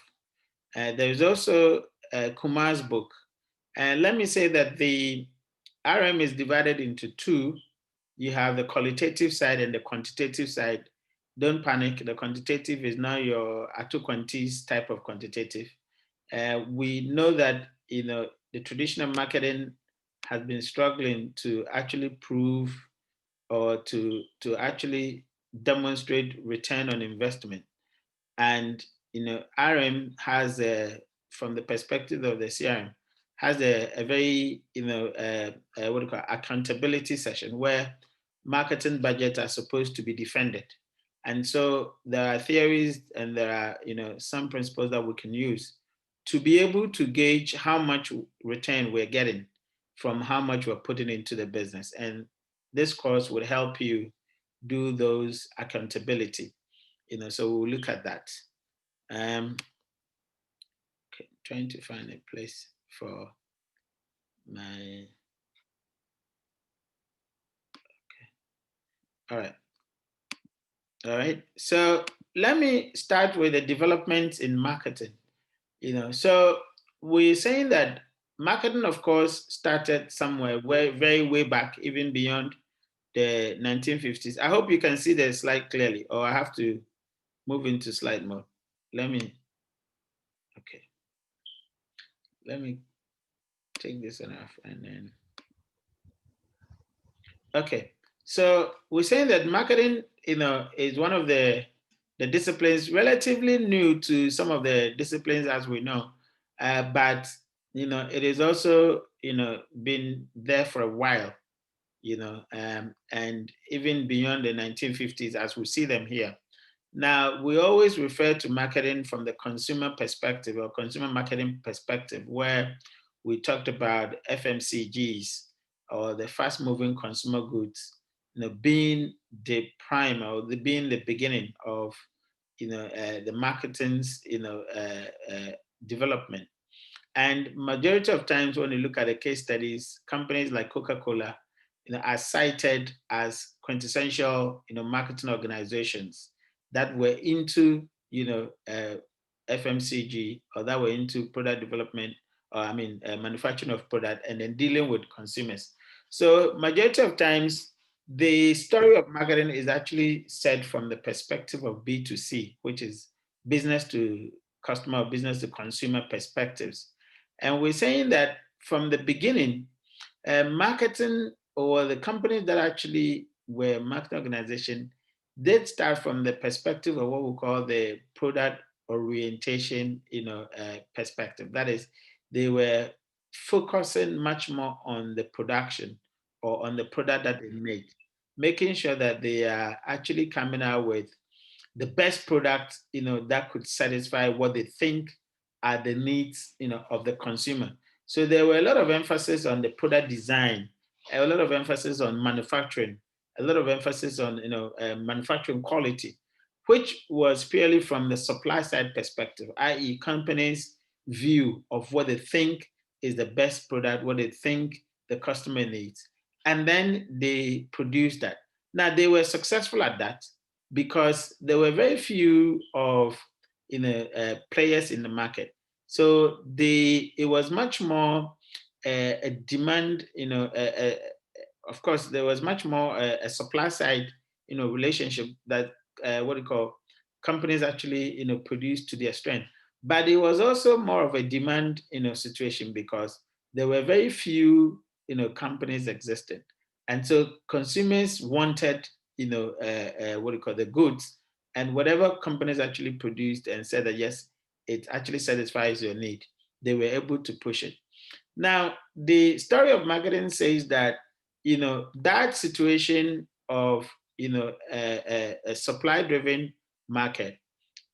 There is also Kumar's book. And let me say that the RM is divided into two. You have the qualitative side and the quantitative side. Don't panic. The quantitative is now your Atu type of quantitative. We know that the traditional marketing has been struggling to actually prove or to actually demonstrate return on investment. And RM has from the perspective of the CRM, has a very what do you call accountability session where marketing budgets are supposed to be defended. And so there are theories and there are some principles that we can use to be able to gauge how much return we're getting from how much we're putting into the business. And this course would help you do those accountability. So we'll look at that. Okay, trying to find a place for my. Okay. All right. So let me start with the developments in marketing. So we're saying that marketing, of course, started somewhere very way back, even beyond the 1950s. I hope you can see the slide clearly, or I have to move into slide mode. Okay. Let me take this enough and then. Okay. So we're saying that marketing, is one of the disciplines relatively new to some of the disciplines as we know, but it is also been there for a while, and even beyond the 1950s as we see them here. Now, we always refer to marketing from the consumer perspective or consumer marketing perspective, where we talked about FMCGs or the fast moving consumer goods, being the prime or being the beginning of, the marketing's, development. And majority of times when you look at the case studies, companies like Coca-Cola, are cited as quintessential, marketing organizations that were into, FMCG, or that were into product development, or manufacturing of product, and then dealing with consumers. So majority of times, the story of marketing is actually said from the perspective of B2C, which is business to customer, business to consumer perspectives. And we're saying that from the beginning, marketing, or the companies that actually were marketing organization, did start from the perspective of what we call the product orientation, perspective. That is, they were focusing much more on the production or on the product that they make, making sure that they are actually coming out with the best product, that could satisfy what they think are the needs, of the consumer. So there were a lot of emphasis on the product design, a lot of emphasis on manufacturing, a lot of emphasis on, manufacturing quality, which was purely from the supply side perspective, i.e. companies' view of what they think is the best product, what they think the customer needs. And then they produced that. Now, they were successful at that because there were very few of players in the market. So it was much more a demand, of course, there was much more a supply side, relationship that what you call companies actually, produced to their strength. But it was also more of a demand, situation because there were very few, companies existed. And so consumers wanted, what do you call the goods, and whatever companies actually produced and said that, yes, it actually satisfies your need, they were able to push it. Now, the story of marketing says that, that situation of, a supply-driven market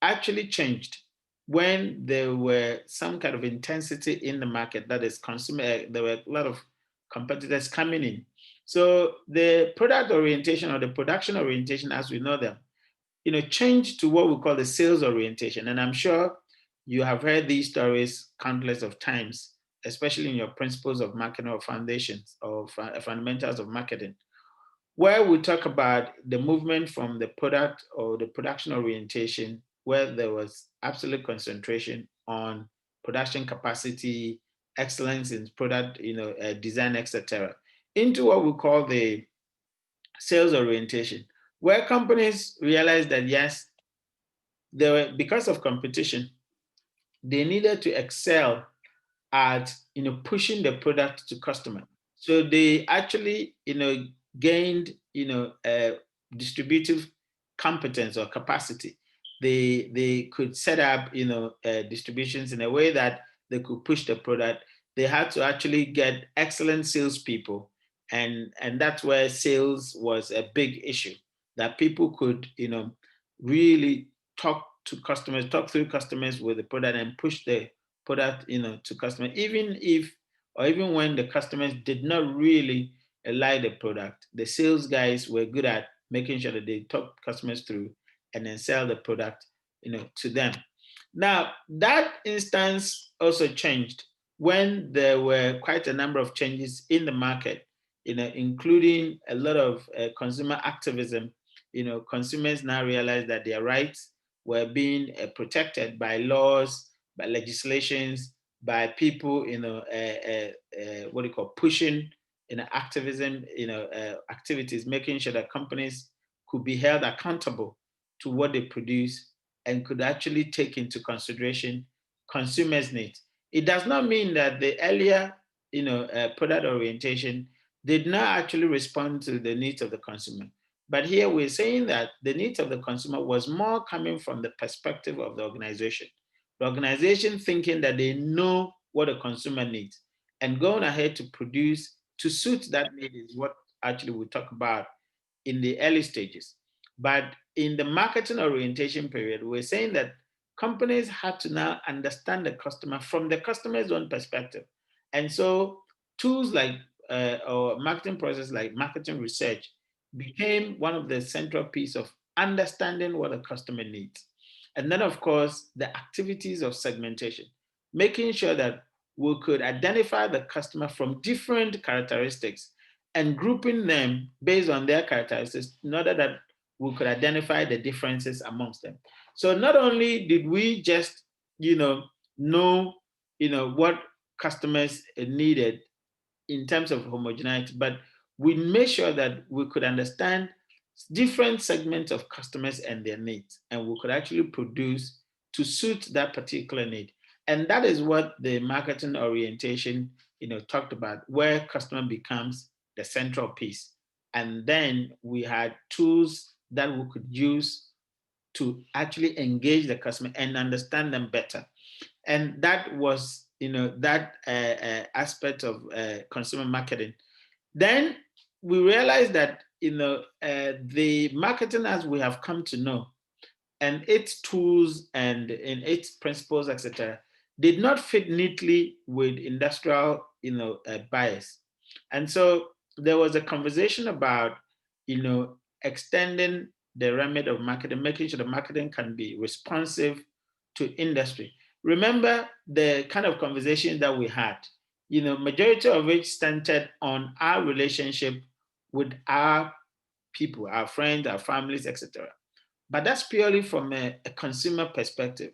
actually changed when there were some kind of intensity in the market, that is consumer, there were a lot of competitors coming in. So the product orientation or the production orientation as we know them, changed to what we call the sales orientation. And I'm sure you have heard these stories countless of times, especially in your principles of marketing or foundations or fundamentals of marketing, where we talk about the movement from the product or the production orientation, where there was absolute concentration on production capacity, excellence in product, design, etc., into what we call the sales orientation, where companies realized that yes, because of competition, they needed to excel at pushing the product to customer. So they actually gained distributive competence or capacity. They could set up distributions in a way that they could push the product. They had to actually get excellent salespeople, and that's where sales was a big issue. That people could really talk through customers with the product and push the product to customers, even when the customers did not really like the product. The sales guys were good at making sure that they talk customers through and then sell the product to them. Now, that instance also changed when there were quite a number of changes in the market, including a lot of consumer activism. Consumers now realize that their rights were being protected by laws, by legislations, by people, what do you call, pushing activism, activities, making sure that companies could be held accountable to what they produce and could actually take into consideration consumers' needs. It does not mean that the earlier, product orientation did not actually respond to the needs of the consumer. But here we're saying that the needs of the consumer was more coming from the perspective of the organization. The organization thinking that they know what a consumer needs and going ahead to produce to suit that need is what actually we talk about in the early stages. But in the marketing orientation period, we're saying that companies had to now understand the customer from the customer's own perspective. And so tools like or marketing process like marketing research became one of the central piece of understanding what a customer needs. And then, of course, the activities of segmentation, making sure that we could identify the customer from different characteristics and grouping them based on their characteristics in order that we could identify the differences amongst them. So not only did we just, know what customers needed in terms of homogeneity, but we made sure that we could understand different segments of customers and their needs, and we could actually produce to suit that particular need. And that is what the marketing orientation, talked about, where customer becomes the central piece. And then we had tools that we could use to actually engage the customer and understand them better. And that was, that aspect of consumer marketing. Then we realized that, the marketing as we have come to know and its tools and in its principles, etc., did not fit neatly with industrial, bias. And so there was a conversation about, extending the remit of marketing, making sure the marketing can be responsive to industry. Remember the kind of conversation that we had, majority of which centered on our relationship with our people, our friends, our families, etc. But that's purely from a consumer perspective.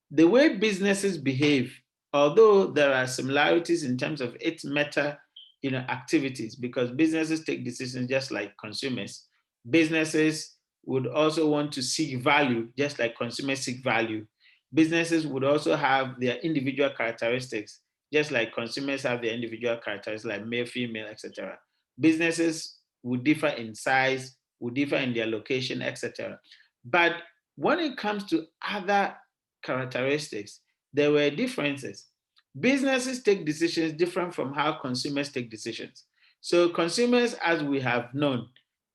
The way businesses behave, although there are similarities in terms of its meta, activities, because businesses take decisions just like consumers. Businesses would also want to seek value, just like consumers seek value. Businesses would also have their individual characteristics, just like consumers have their individual characteristics, like male, female, etc. Businesses would differ in size, would differ in their location, etc. But when it comes to other characteristics, there were differences. Businesses take decisions different from how consumers take decisions. So consumers, as we have known,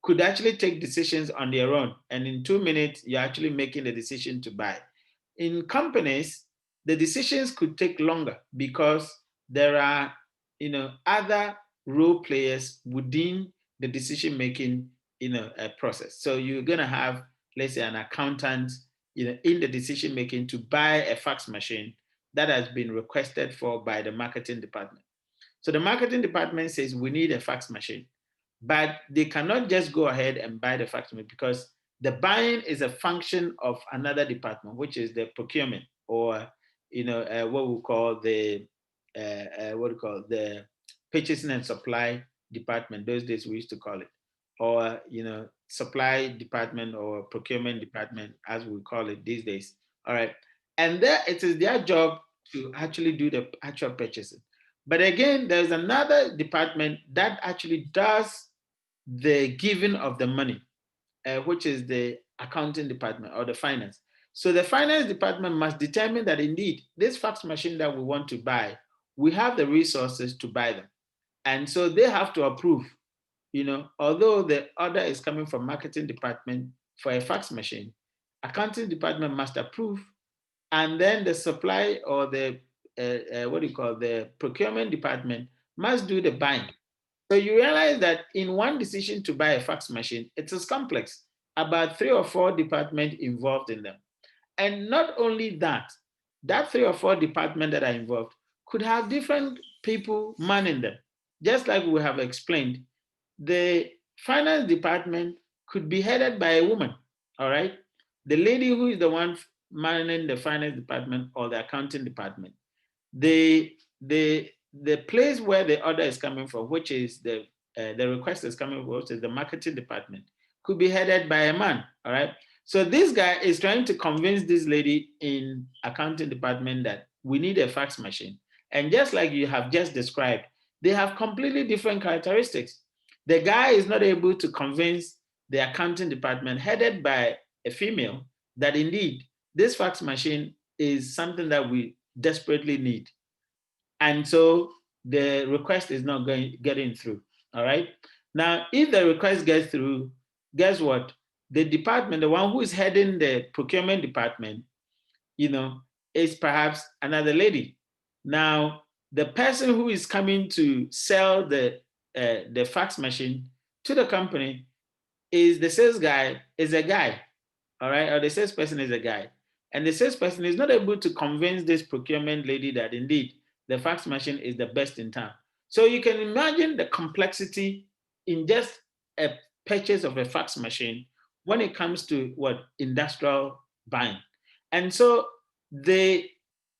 could actually take decisions on their own. And in 2 minutes, you're actually making the decision to buy. In companies, the decisions could take longer because there are, other role players within the decision-making, process. So you're gonna have, let's say, an accountant, in the decision-making to buy a fax machine that has been requested for by the marketing department. So the marketing department says we need a fax machine, but they cannot just go ahead and buy the fax machine because the buying is a function of another department, which is the procurement, or what we call the the purchasing and supply department. Those days we used to call it, or supply department or procurement department, as we call it these days. All right. And there it is their job to actually do the actual purchasing. But again, there's another department that actually does the giving of the money, which is the accounting department or the finance. So the finance department must determine that indeed this fax machine that we want to buy, we have the resources to buy them. And so they have to approve, although the order is coming from marketing department for a fax machine, accounting department must approve, and then the supply or the the procurement department must do the buying. So you realize that in one decision to buy a fax machine, it is complex, about 3 or 4 departments involved in them. And not only that, that 3 or 4 departments that are involved could have different people manning them. Just like we have explained, the finance department could be headed by a woman, all right? The lady who is the one managing the finance department or the accounting department. The place where the order is coming from, which is the request is coming from, which is the marketing department, could be headed by a man, all right? So this guy is trying to convince this lady in accounting department that we need a fax machine. And just like you have just described, they have completely different characteristics. The guy is not able to convince the accounting department headed by a female that indeed this fax machine is something that we desperately need. And so the request is not getting through, all right? Now, if the request gets through, guess what? The department, the one who is heading the procurement department, is perhaps another lady. Now, the person who is coming to sell the fax machine to the company is the sales guy, is a guy, all right? Or the salesperson is a guy. And the salesperson is not able to convince this procurement lady that indeed the fax machine is the best in town. So you can imagine the complexity in just a purchase of a fax machine when it comes to industrial buying. And so the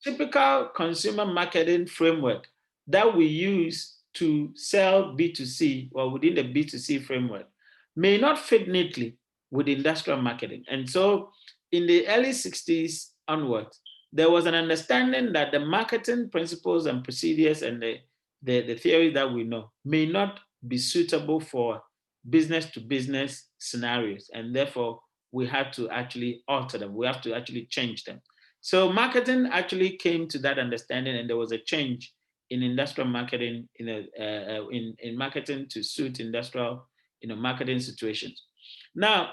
typical consumer marketing framework that we use to sell B2C or within the B2C framework may not fit neatly with industrial marketing. And so in the early 60s onwards, there was an understanding that the marketing principles and procedures and the theory that we know may not be suitable for business to business scenarios. And therefore, we had to actually alter them. We have to actually change them. So marketing actually came to that understanding, and there was a change in industrial marketing, in marketing to suit industrial, marketing situations. Now,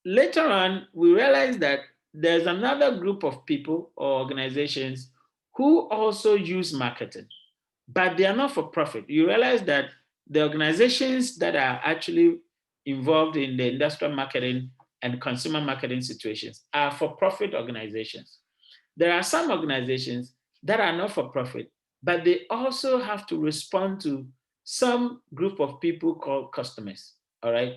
later on, we realized that there's another group of people or organizations who also use marketing, but they are not for profit. You realize that the organizations that are actually involved in the industrial marketing and consumer marketing situations are for-profit organizations. There are some organizations that are not for profit, but they also have to respond to some group of people called customers, all right?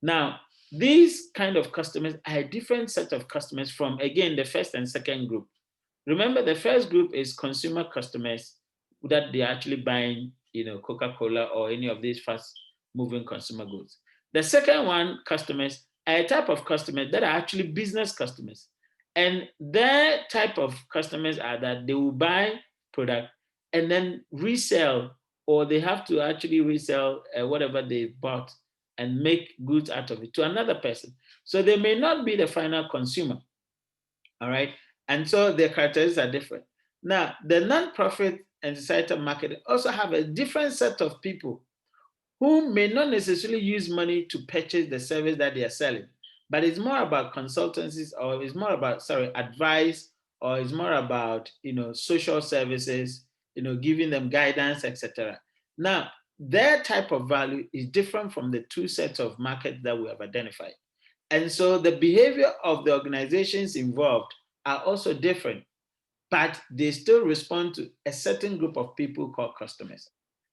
Now, these kind of customers are a different set of customers from, again, the first and second group. Remember, the first group is consumer customers that they're actually buying, Coca-Cola or any of these fast-moving consumer goods. The second one, customers, are a type of customers that are actually business customers. And their type of customers are that they will buy product and then resell, or they have to actually resell whatever they bought and make goods out of it to another person. So they may not be the final consumer, all right? And so their characteristics are different. Now, the nonprofit and societal marketing also have a different set of people who may not necessarily use money to purchase the service that they are selling, but it's more about consultancies, or it's more about, advice, or it's more about, social services, giving them guidance, etc. Now, their type of value is different from the two sets of markets that we have identified. And so the behavior of the organizations involved are also different, but they still respond to a certain group of people called customers.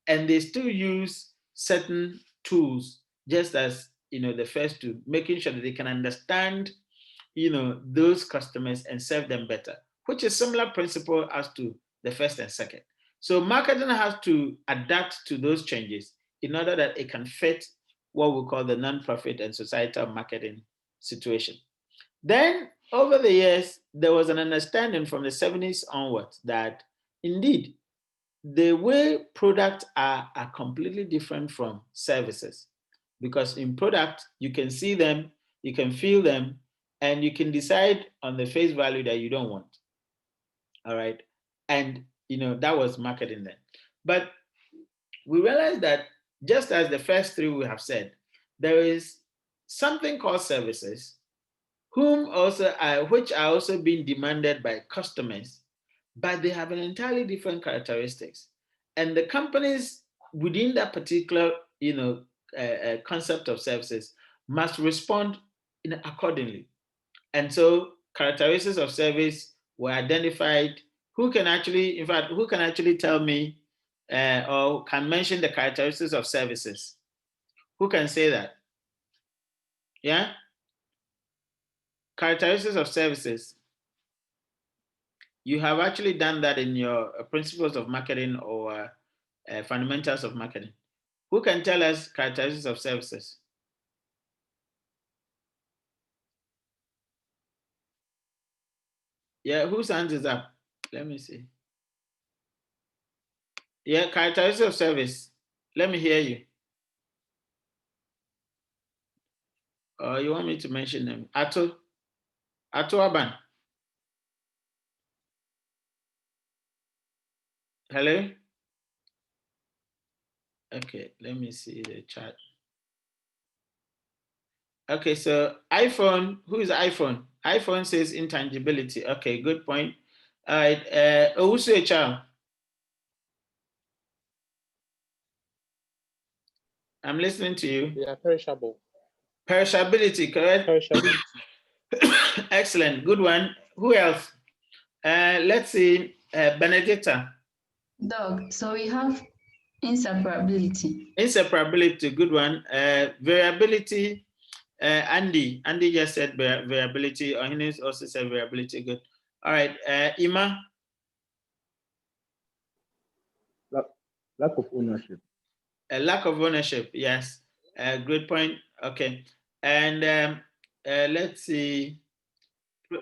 And they still use certain tools, just as the first two, making sure that they can understand those customers and serve them better, which is similar principle as to the first and second. So marketing has to adapt to those changes in order that it can fit what we call the nonprofit and societal marketing situation. Then over the years, there was an understanding from the 70s onwards that indeed the way products are completely different from services, because in product, you can see them, you can feel them, and you can decide on the face value that you don't want. All right. And that was marketing then. But we realized that just as the first three we have said, there is something called services, which are also being demanded by customers, but they have an entirely different characteristics. And the companies within that particular, concept of services must respond accordingly. And so characteristics of service were identified. Who can actually tell me or can mention the characteristics of services? Who can say that? Yeah? Characteristics of services. You have actually done that in your principles of marketing or fundamentals of marketing. Who can tell us characteristics of services? Yeah, whose hand is up? Let me see. Yeah, characteristics of service. Let me hear you. You want me to mention them? Ato Aban. Hello? Okay, let me see the chat. Okay, so iPhone, who is iPhone? iPhone says intangibility. Okay, good point. All right, Owusu Echao. I'm listening to you. They are perishable. Perishability, correct? Perishability. Excellent, good one. Who else? Let's see, Benedicta. Doug, so we have inseparability. Inseparability, good one. Variability, Andy just said variability. Ohines also said variability, good. All right, Ima. Lack of ownership. A lack of ownership, yes. Great point. Okay. And let's see.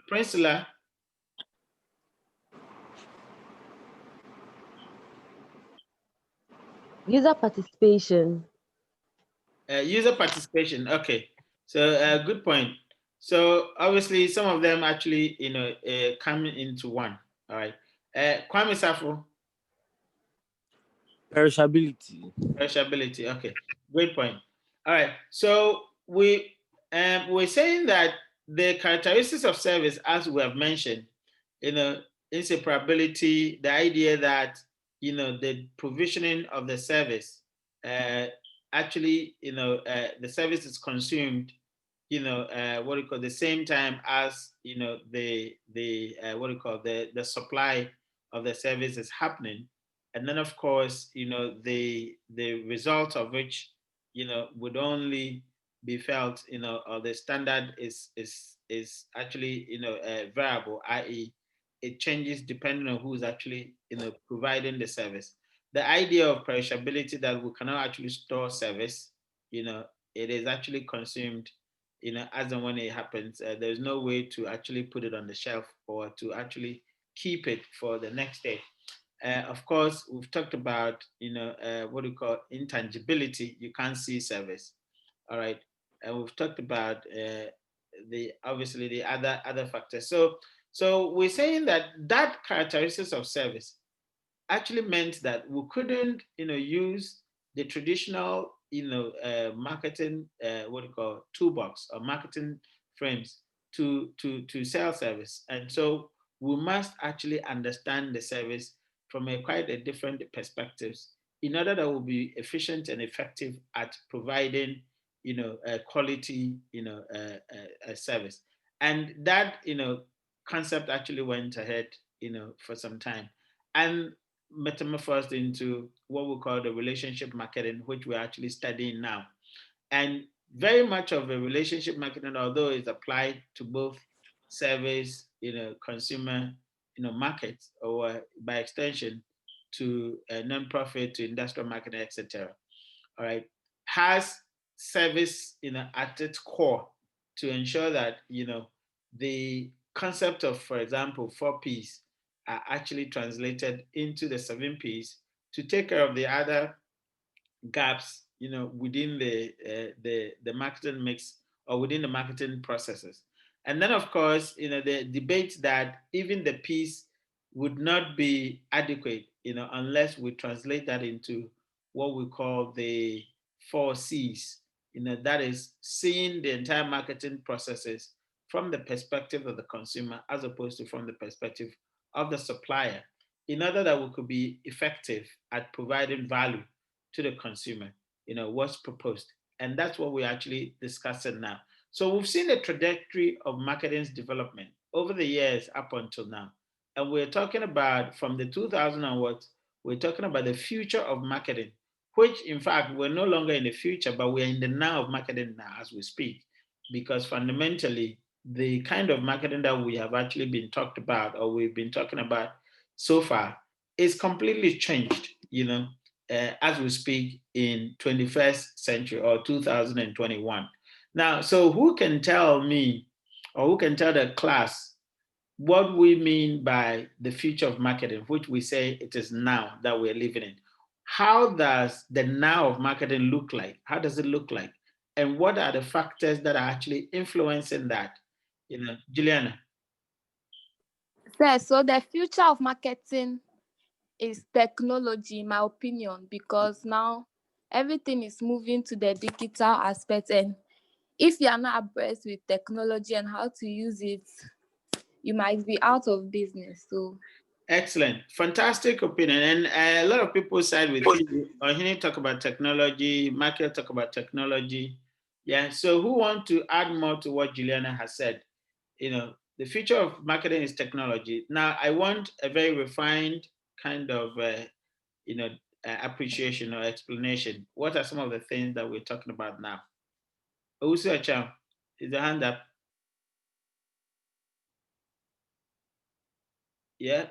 Priscilla. User participation. User participation. Okay. So good point. So obviously some of them actually, come into one. All right. Kwame Safo. Perishability. Perishability. Okay. Great point. All right. So we're saying that the characteristics of service, as we have mentioned, inseparability, the idea that the provisioning of the service, actually, the service is consumed, what do you call, the same time as the what do you call, the supply of the service is happening, and then of course the result of which would only be felt, or the standard is actually variable, i.e. it changes depending on who's actually providing the service. The idea of perishability, that we cannot actually store service, it is actually consumed as and when it happens. There's no way to actually put it on the shelf or to actually keep it for the next day. Of course, we've talked about, what do you call, intangibility. You can't see service. All right. And we've talked about obviously the other factors. So we're saying that characteristics of service actually meant that we couldn't, use the traditional, marketing, what do you call, toolbox or marketing frames to sell service. And so we must actually understand the service from quite a different perspectives in order that we'll be efficient and effective at providing, a quality, a service. And that, concept actually went ahead, for some time, and metamorphosed into what we call the relationship marketing, which we're actually studying now. And very much of a relationship marketing, although it's applied to both service, consumer, markets, or by extension to non-profit, to industrial marketing, etc. All right, has service, at its core, to ensure that the concept of, for example, 4 Ps are actually translated into the 7 Ps to take care of the other gaps, within the marketing mix or within the marketing processes. And then, of course, the debate that even the Ps would not be adequate, unless we translate that into what we call the 4 Cs. That is seeing the entire marketing processes from the perspective of the consumer as opposed to from the perspective of the supplier, in order that we could be effective at providing value to the consumer, what's proposed. And that's what we're actually discussing now. So we've seen the trajectory of marketing's development over the years up until now. And we're talking about from the 2000 onwards, we're talking about the future of marketing, which in fact, we're no longer in the future, but we're in the now of marketing now as we speak, because fundamentally, the kind of marketing that we have actually been talked about, or we've been talking about so far, is completely changed, as we speak in 21st century or 2021. Now, so who can tell me, or who can tell the class what we mean by the future of marketing, which we say it is now that we're living in? how does the now of marketing look like? How does it look like? And what are the factors that are actually influencing that? Juliana. So the future of marketing is technology, in my opinion, because now everything is moving to the digital aspect. And if you are not abreast with technology and how to use it, you might be out of business. So excellent, fantastic opinion. And a lot of people side with you. Ohene talk about technology, Michael talk about technology. Yeah, so who want to add more to what Juliana has said? The future of marketing is technology. Now, I want a very refined kind of, appreciation or explanation. What are some of the things that we're talking about now? Owusu Acham, is the hand up? Yeah.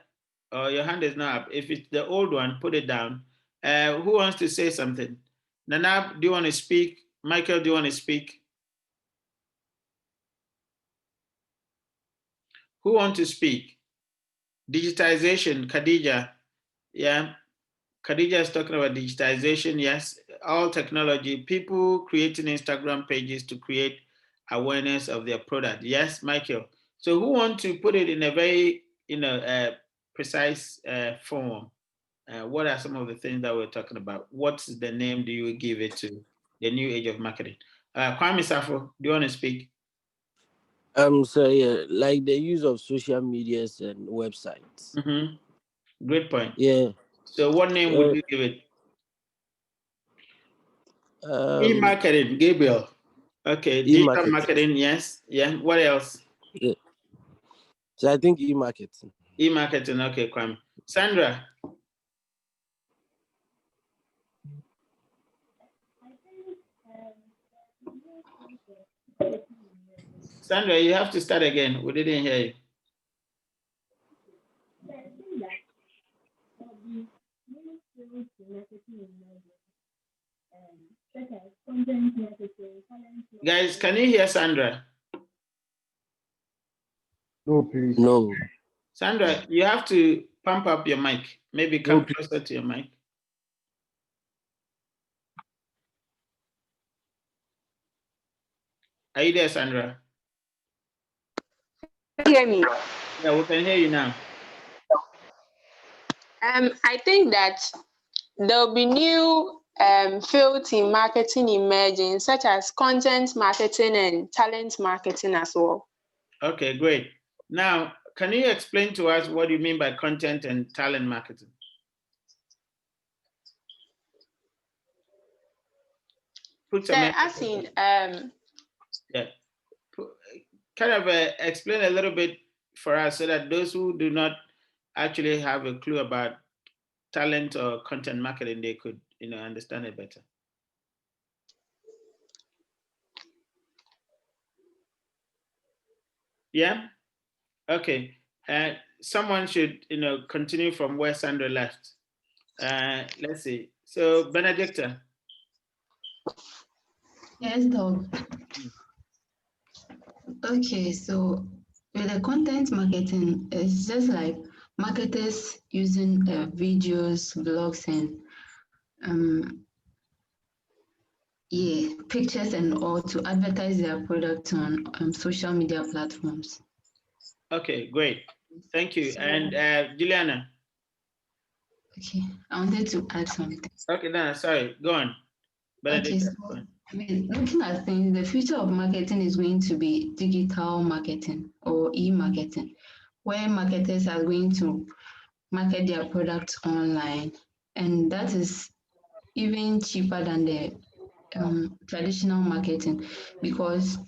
Oh, your hand is not up. If it's the old one, put it down. Who wants to say something? Nanab, do you want to speak? Michael, do you want to speak? Who wants to speak? Digitization, Khadija. Yeah. Khadija is talking about digitization. Yes, all technology, people creating Instagram pages to create awareness of their product. Yes, Michael. So who want to put it in a very, precise form? What are some of the things that we're talking about? What's the name do you give it to the new age of marketing? Kwame Safo, do you want to speak? So yeah, like the use of social medias and websites. Mm-hmm. Great point. Yeah. So what name would you give it? E-marketing, Gabriel. Okay, digital marketing, yes. Yeah, what else? Yeah. So I think e-marketing. E-marketing, okay, Kwame. Sandra. Sandra, you have to start again. We didn't hear you. Guys, can you hear Sandra? No, please. No. Sandra, you have to pump up your mic. Maybe come closer to your mic. Are you there, Sandra? Can you hear me? Yeah, we can hear you now. I think that there'll be new fields in marketing emerging, such as content marketing and talent marketing as well. Okay, great. Now, can you explain to us what you mean by content and talent marketing? Put some kind of explain a little bit for us so that those who do not actually have a clue about talent or content marketing, they could, understand it better. Yeah. Okay. Someone should, continue from where Sandra left. Let's see. So, Benedicta. Yes, Doc. Okay, so with the content marketing, it's just like marketers using videos, blogs, and pictures and all to advertise their product on social media platforms. Okay, great. Thank you. And Juliana. Okay, I wanted to add something. Okay, no, sorry. Go on. Okay, so looking at things, the future of marketing is going to be digital marketing or e-marketing, where marketers are going to market their products online, and that is even cheaper than the traditional marketing, because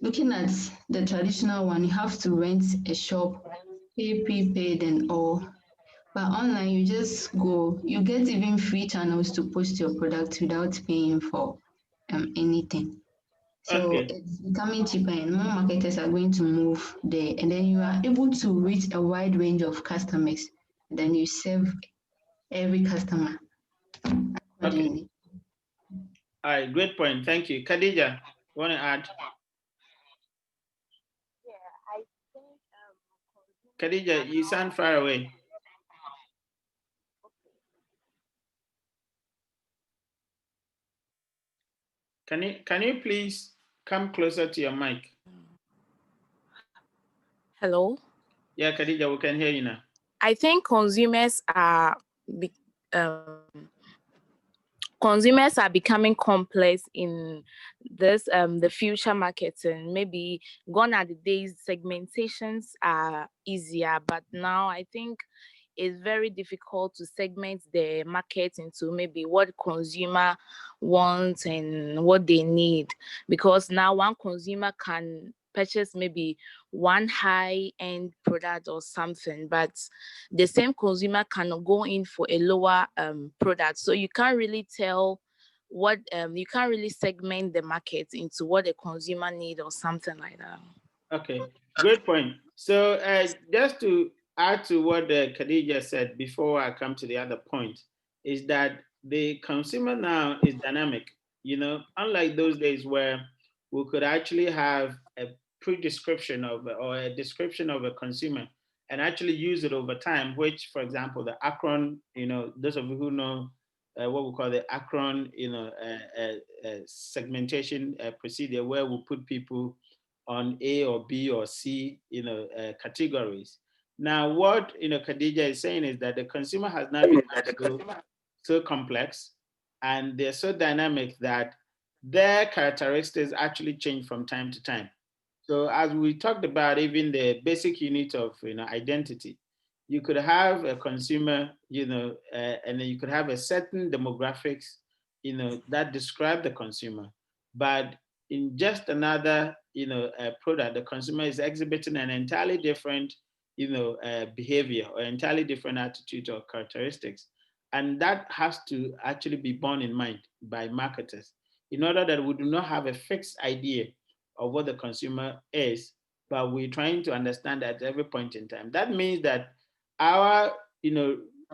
looking at the traditional one, you have to rent a shop, pay prepaid and all. But online, you just go, you get even free channels to post your product without paying for anything. So it's becoming cheaper and more marketers are going to move there. And then you are able to reach a wide range of customers. Then you serve every customer. Okay. All right, great point. Thank you. Khadija, you want to add? Yeah, I think Khadija, you sound far away. Can you please come closer to your mic? Hello? Yeah, Khadija, we can hear you now. I think consumers are becoming complex in this the future marketing. Maybe gone are the days segmentations are easier, but now I think it's very difficult to segment the market into maybe what consumer wants and what they need, because now one consumer can purchase maybe one high-end product or something, but the same consumer cannot go in for a lower product. So you can't really tell what you can't really segment the market into what a consumer need or something like that. Okay, great point. So just to add to what Khadija said before I come to the other point, is that the consumer now is dynamic. You know, unlike those days where we could actually have a pre-description of or a description of a consumer and actually use it over time, which, for example, the Akron, you know, those of you who know what we call the Akron, you know, segmentation procedure, where we put people on A or B or C, you know, categories. Now, what Khadija is saying is that the consumer has now become so complex, and they're so dynamic that their characteristics actually change from time to time. So, as we talked about, even the basic unit of identity, you could have a consumer, and then you could have a certain demographics, that describe the consumer, but in just another product, the consumer is exhibiting an entirely different behavior or entirely different attitude or characteristics, and that has to actually be borne in mind by marketers in order that we do not have a fixed idea of what the consumer is, but we're trying to understand at every point in time. That means that our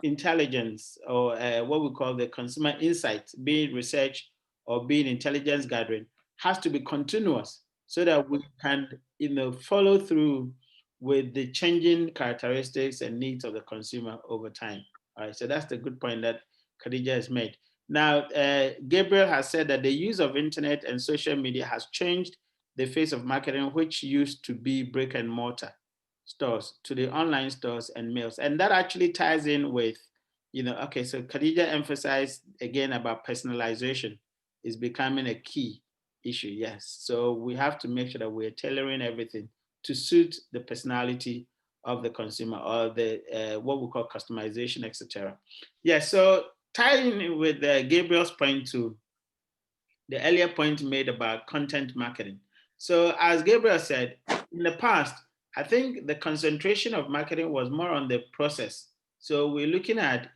intelligence, or what we call the consumer insight, being research or being intelligence gathering, has to be continuous so that we can follow through with the changing characteristics and needs of the consumer over time. All right, so that's the good point that Khadija has made. Now, Gabriel has said that the use of internet and social media has changed the face of marketing, which used to be brick and mortar stores, to the online stores and mails. And that actually ties in with, okay, so Khadija emphasized again about personalization is becoming a key issue, yes. So we have to make sure that we're tailoring everything to suit the personality of the consumer, or the what we call customization, etc. Yeah, so tying in with Gabriel's point to the earlier point made about content marketing. So as Gabriel said, in the past, I think the concentration of marketing was more on the process. So we're looking at,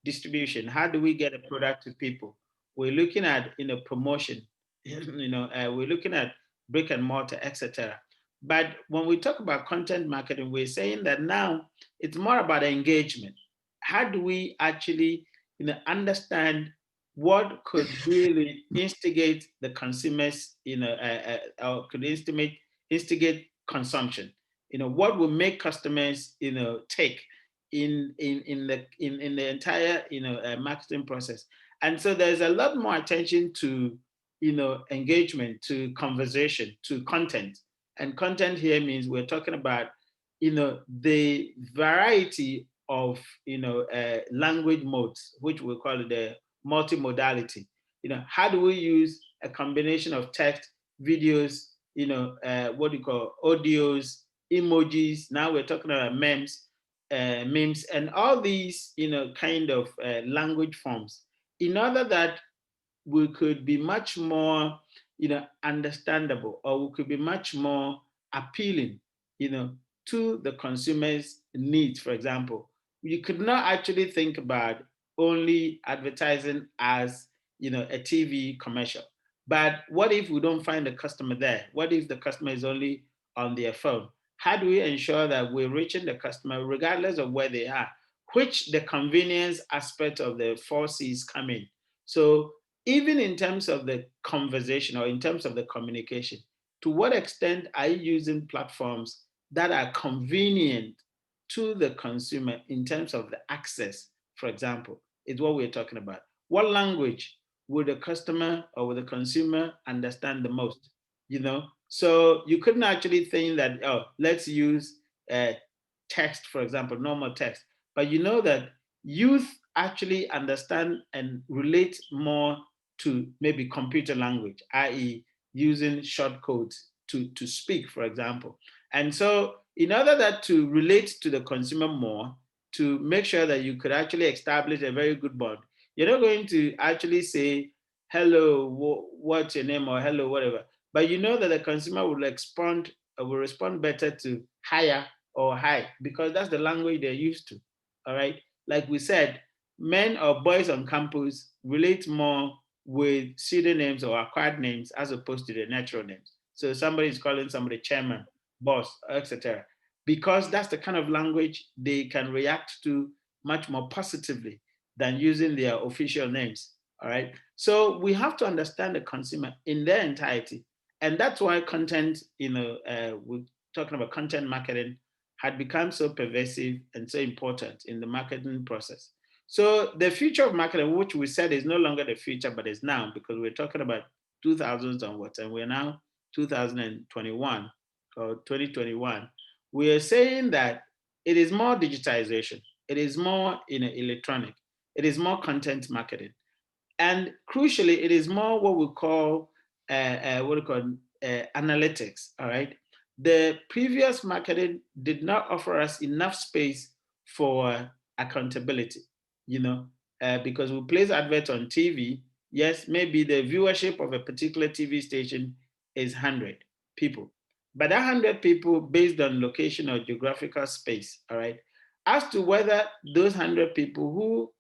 distribution. How do we get a product to people? We're looking at, promotion. We're looking at brick and mortar, etc. But when we talk about content marketing, we're saying that now it's more about engagement. How do we actually, understand what could really instigate the consumers, or could instigate consumption? What will make customers, take in the entire, marketing process? And so there's a lot more attention to, engagement, to conversation, to content. And content here means we're talking about, the variety of, language modes, which we call it the multimodality. How do we use a combination of text, videos, what do you call audios, emojis? Now we're talking about memes, and all these, kind of language forms, in order that we could be much more, understandable, or we could be much more appealing, to the consumer's needs. For example, you could not actually think about only advertising as, a TV commercial. But what if we don't find the customer there? What if the customer is only on their phone? How do we ensure that we're reaching the customer regardless of where they are? Which the convenience aspect of the 4Cs come in. So even in terms of the conversation, or in terms of the communication, to what extent are you using platforms that are convenient to the consumer in terms of the access, for example, is what we're talking about. What language would the customer or would the consumer understand the most, you know? So you couldn't actually think that, oh, let's use text, for example, normal text. But you know that youth actually understand and relate more to maybe computer language, i.e. using short codes to speak, for example. And so in order that to relate to the consumer more, to make sure that you could actually establish a very good bond, you're not going to actually say, hello, what's your name, or hello, whatever. But you know that the consumer will respond better to higher or hi, because that's the language they're used to, all right? Like we said, men or boys on campus relate more with pseudonyms or acquired names as opposed to the natural names. So somebody is calling somebody chairman, boss, etc. Because that's the kind of language they can react to much more positively than using their official names, all right? So we have to understand the consumer in their entirety. And that's why content, we're talking about content marketing, had become so pervasive and so important in the marketing process. So the future of marketing, which we said is no longer the future, but is now, because we're talking about 2000s onwards, and we're now 2021 or 2021, we are saying that it is more digitization, it is more electronic, it is more content marketing. And crucially, it is more what we call analytics, all right? The previous marketing did not offer us enough space for accountability, because we place adverts on TV. Yes, maybe the viewership of a particular TV station is 100 people, but that 100 people based on location or geographical space, all right? As to whether those 100 people who,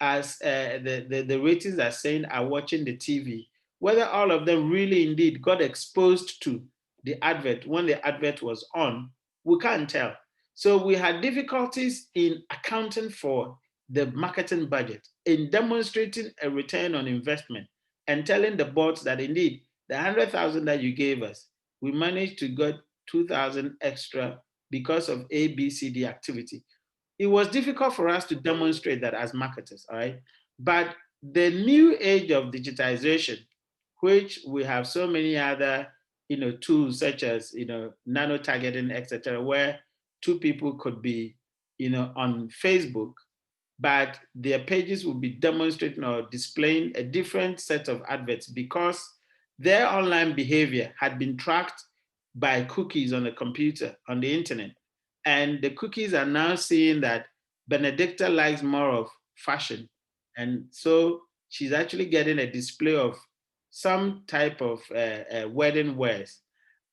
as the ratings are saying, are watching the TV, whether all of them really indeed got exposed to the advert when the advert was on, we can't tell. So we had difficulties in accounting for the marketing budget, in demonstrating a return on investment, and telling the boards that indeed the 100,000 that you gave us, we managed to get 2,000 extra because of A, B, C, D activity. It was difficult for us to demonstrate that as marketers, all right? But the new age of digitization, which we have so many other tools such as nano targeting, etc., where two people could be on Facebook, but their pages will be demonstrating or displaying a different set of adverts because their online behavior had been tracked by cookies on the computer, on the internet. And the cookies are now seeing that Benedicta likes more of fashion. And so she's actually getting a display of some type of wedding wears.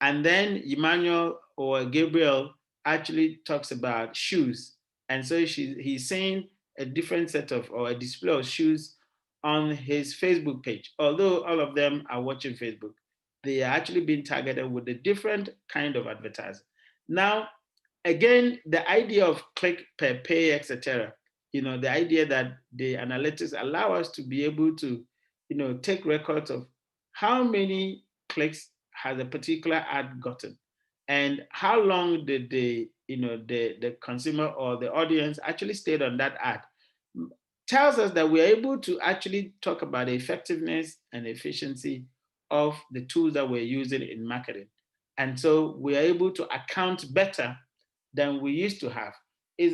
And then Emmanuel or Gabriel actually talks about shoes. And so he's seeing a different set of, or a display of shoes on his Facebook page. Although all of them are watching Facebook, they are actually being targeted with a different kind of advertising. Now, again, the idea of click per pay, etc., the idea that the analytics allow us to be able to, take records of how many clicks has a particular ad gotten, and how long did the consumer or the audience actually stayed on that ad, tells us that we're able to actually talk about the effectiveness and efficiency of the tools that we're using in marketing. And so we're able to account better than we used to have.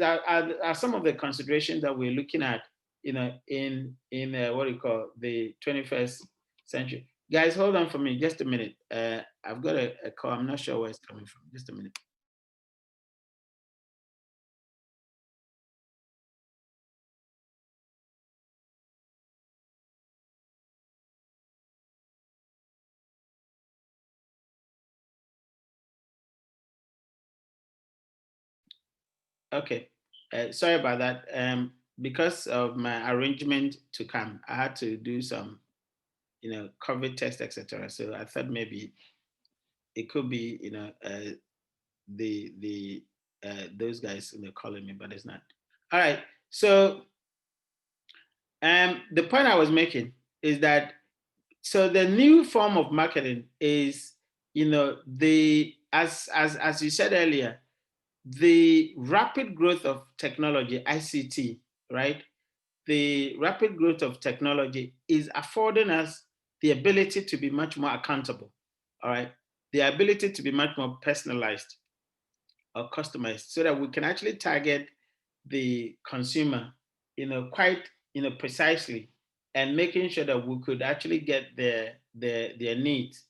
Are some of the considerations that we're looking at, in what you call the 21st century. Guys, hold on for me just a minute. I've got a call. I'm not sure where it's coming from. Just a minute. Okay, sorry about that. Because of my arrangement to come, I had to do some, COVID test, etc. So I thought maybe it could be, those guys calling me, but it's not. All right. So the point I was making is that, so the new form of marketing is, as you said earlier, the rapid growth of technology, ICT, right, the rapid growth of technology is affording us the ability to be much more accountable, all right? The ability to be much more personalized or customized so that we can actually target the consumer, quite, precisely, and making sure that we could actually get their needs,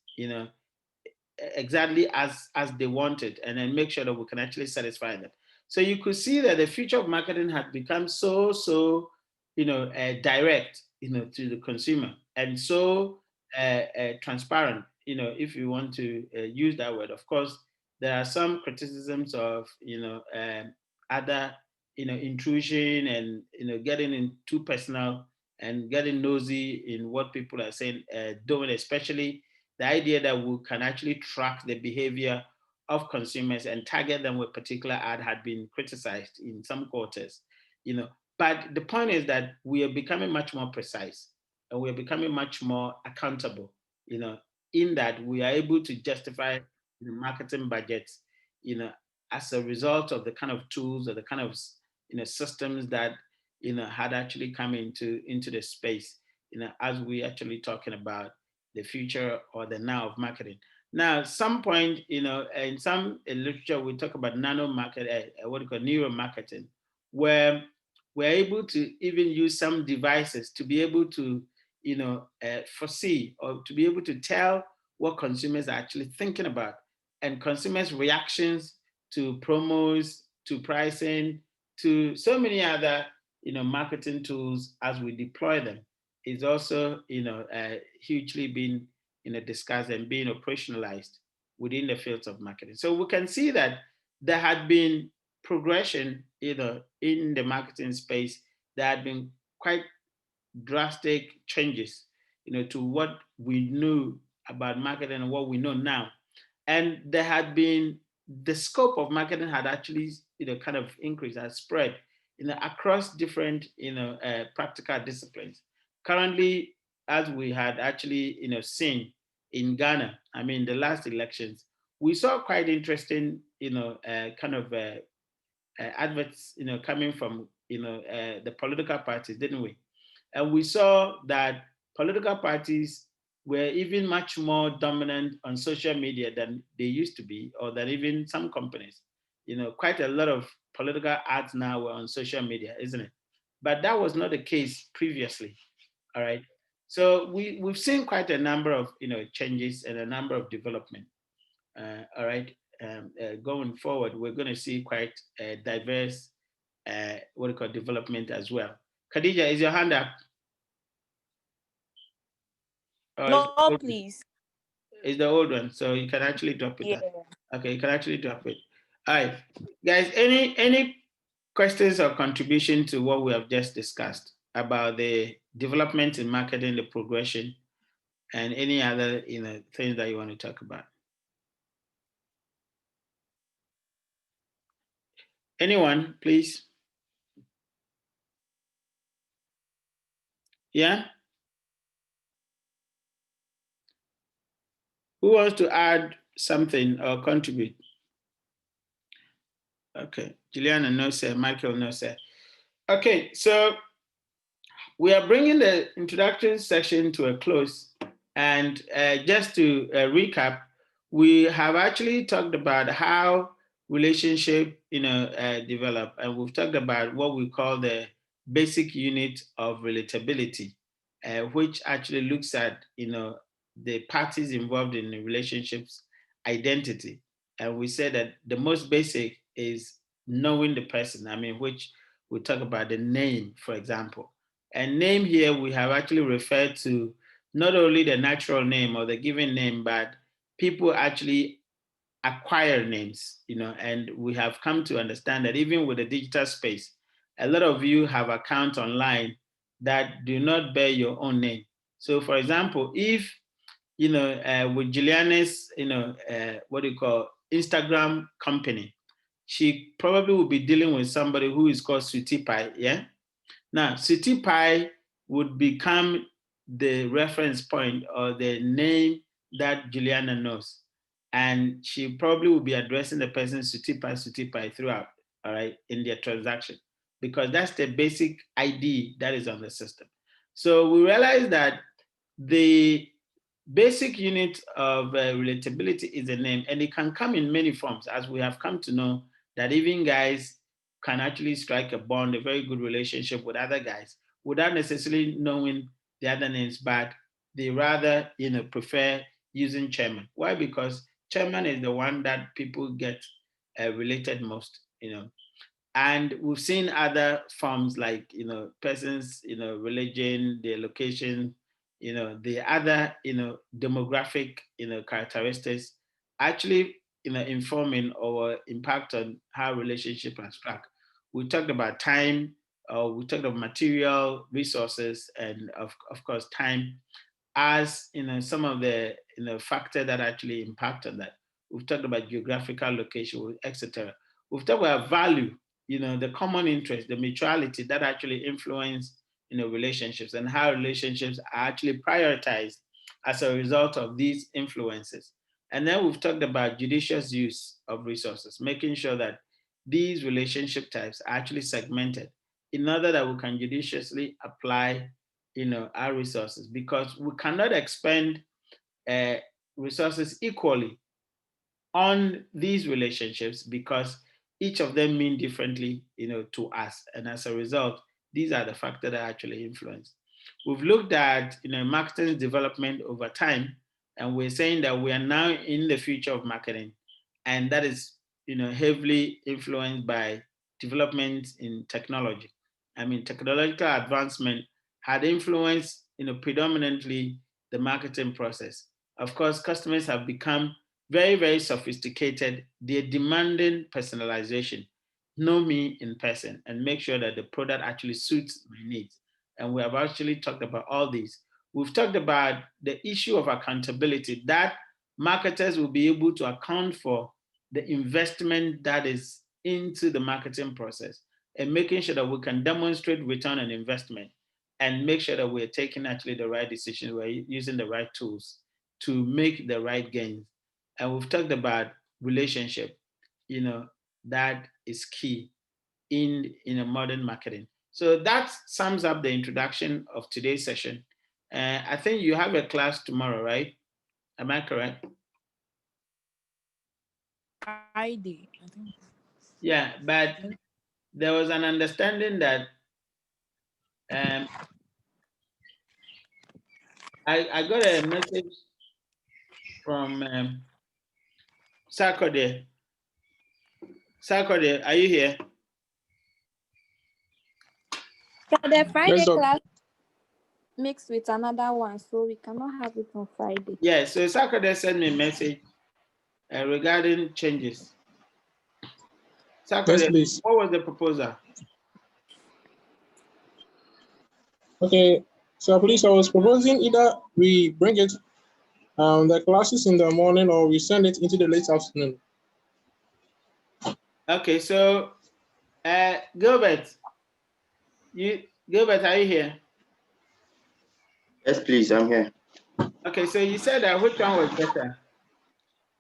exactly as they wanted, and then make sure that we can actually satisfy them. So you could see that the future of marketing had become so direct, to the consumer, and so transparent, if you want to use that word. Of course, there are some criticisms of, other, intrusion and, getting in too personal and getting nosy in what people are saying, doing, especially the idea that we can actually track the behavior of consumers and target them with particular ad had been criticized in some quarters, But the point is that we are becoming much more precise and we are becoming much more accountable, in that we are able to justify the marketing budgets, as a result of the kind of tools or the kind of, systems that, had actually come into the space, as we actually talking about the future or the now of marketing. Now, some point, in some literature, we talk about nano market, what we call neuromarketing, where we're able to even use some devices to be able to, foresee or to be able to tell what consumers are actually thinking about, and consumers' reactions to promos, to pricing, to so many other, marketing tools as we deploy them, is also, hugely being, discussed and being operationalized within the fields of marketing. So we can see that there had been progression, in the marketing space. There had been quite drastic changes, to what we knew about marketing and what we know now. And there had been, the scope of marketing had actually, kind of increased, has spread, across different, practical disciplines. Currently, as we had actually, seen in Ghana, I mean, the last elections, we saw quite interesting, kind of adverts, coming from, the political parties, didn't we? And we saw that political parties were even much more dominant on social media than they used to be, or than even some companies. Quite a lot of political ads now were on social media, isn't it? But that was not the case previously. All right. So we've seen quite a number of, changes and a number of development. All right. Going forward, we're going to see quite a diverse, what we call development as well. Khadija, is your hand up? No, please. It's the old one, so you can actually drop it. Yeah. Okay, you can actually drop it. All right, guys. Any questions or contribution to what we have just discussed about the development in marketing, the progression, and any other things that you want to talk about? Anyone, please? Yeah. Who wants to add something or contribute? Okay, Juliana, no sir. Michael, no sir. Okay, so we are bringing the introduction section to a close. And just to recap, we have actually talked about how relationship, develop, and we've talked about what we call the basic unit of relatability, which actually looks at, the parties involved in the relationships identity. And we said that the most basic is knowing the person. I mean, which we talk about the name, for example. And name here, we have actually referred to not only the natural name or the given name, but people actually acquire names, and we have come to understand that even with the digital space, a lot of you have accounts online that do not bear your own name. So for example, if, with Juliana's, what do you call, Instagram company, she probably will be dealing with somebody who is called Sweetie Pie, yeah? Now, Sweetie Pie would become the reference point or the name that Juliana knows. And she probably will be addressing the person Sweetie Pie throughout, all right, in their transaction, because that's the basic ID that is on the system. So we realize that the basic unit of relatability is a name, and it can come in many forms, as we have come to know that even guys can actually strike a bond, a very good relationship with other guys without necessarily knowing the other names, but they rather, prefer using chairman. Why? Because chairman is the one that people get related most, And we've seen other forms like, persons, religion, their location, the other, demographic, characteristics actually, informing or impact on how relationship are struck. We talked about time, we talked about material resources, and of course, time as, some of the, factors that actually impact on that. We've talked about geographical location, etc. We've talked about value, the common interest, the mutuality that actually influence, relationships, and how relationships are actually prioritized as a result of these influences. And then we've talked about judicious use of resources, making sure that these relationship types are actually segmented in order that we can judiciously apply, our resources, because we cannot expend resources equally on these relationships because each of them mean differently, to us. And as a result, these are the factors that actually influence. We've looked at, marketing development over time, and we're saying that we are now in the future of marketing, and that is, heavily influenced by developments in technology. I mean, technological advancement had influenced, predominantly the marketing process. Of course, customers have become very, very sophisticated. They're demanding personalization. Know me in person and make sure that the product actually suits my needs. And we have actually talked about all these. We've talked about the issue of accountability, that marketers will be able to account for the investment that is into the marketing process, and making sure that we can demonstrate return on investment and make sure that we're taking actually the right decisions, we're using the right tools to make the right gains. And we've talked about relationship, that is key in a modern marketing. So that sums up the introduction of today's session. I think you have a class tomorrow, right? Am I correct? Friday, I think. Yeah, but there was an understanding that I got a message from Sarkodie. Sarkodie, are you here? Yeah, the Friday class mixed with another one, so we cannot have it on Friday. Yeah, so Sarkodie sent me a message regarding changes. Sarkodie, yes, what was the proposal? Okay, so please, I was proposing either we bring it the classes in the morning, or we send it into the late afternoon. Okay, so Gilbert, Gilbert, are you here? Yes, please, I'm here. Okay, so you said that which one was better?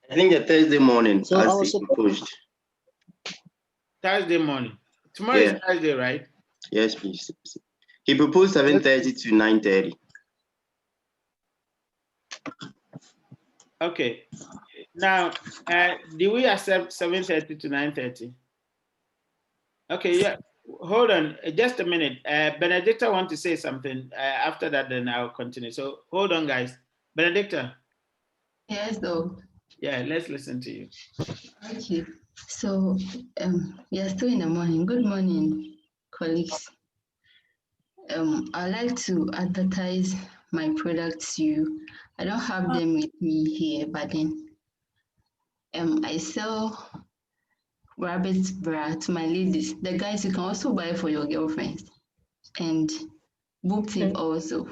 I think the Thursday morning, so as he proposed. Thursday morning. Tomorrow is Thursday, right? Yes, please. He proposed 7:30 to 9:30. Okay. Now, do we accept 7:30 to 9:30? Okay, yeah. Hold on, just a minute. Benedicta want to say something. After that, then I'll continue. So hold on, guys. Benedicta. Yes, though. Yeah, let's listen to you. Okay. So, we are still in the morning. Good morning, colleagues. I'd like to advertise my products to you. I don't have them with me here, but then I sell rabbit bra to my ladies. The guys, you can also buy for your girlfriends, and boob tape also.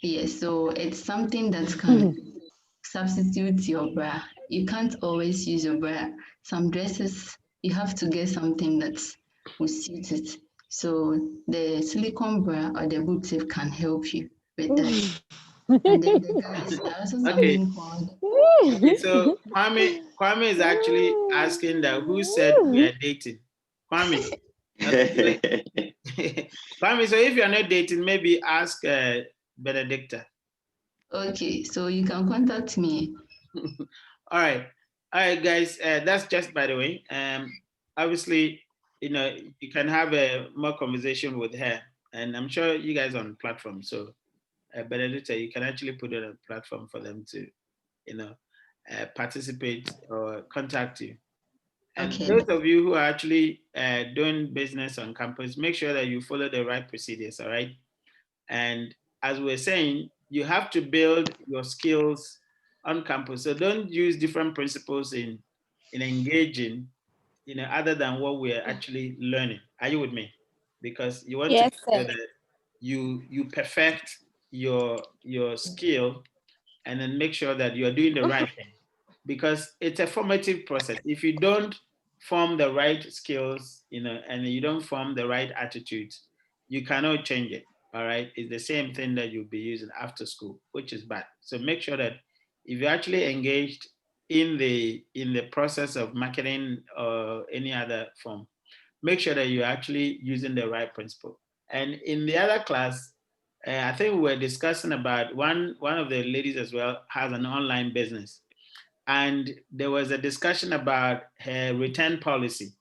Yes, so it's something that can substitute your bra. You can't always use your bra. Some dresses, you have to get something that will suit it. So the silicone bra or the boob tape can help you with that. And then the guys, also something called. Okay, so Kwame is actually asking that who said we are dating. Kwame, Kwame, so if you're not dating, maybe ask Benedicta. Okay, so you can contact me. All right, guys. That's just by the way. Obviously, you can have a more conversation with her, and I'm sure you guys are on the platform. So, Benedicta, you can actually put it on a platform for them to, participate or contact you. And okay. Those of you who are actually doing business on campus, make sure that you follow the right procedures, all right? And as we're saying, you have to build your skills on campus. So don't use different principles in engaging, other than what we're actually learning. Are you with me? Because you want to make sure that you perfect your skill, and then make sure that you're doing the right thing, because it's a formative process. If you don't form the right skills, and you don't form the right attitudes, you cannot change it. All right. It's the same thing that you'll be using after school, which is bad. So make sure that if you're actually engaged in the process of marketing or any other form, make sure that you're actually using the right principle. And in the other class, I think we were discussing about one of the ladies as well has an online business. And there was a discussion about her return policy.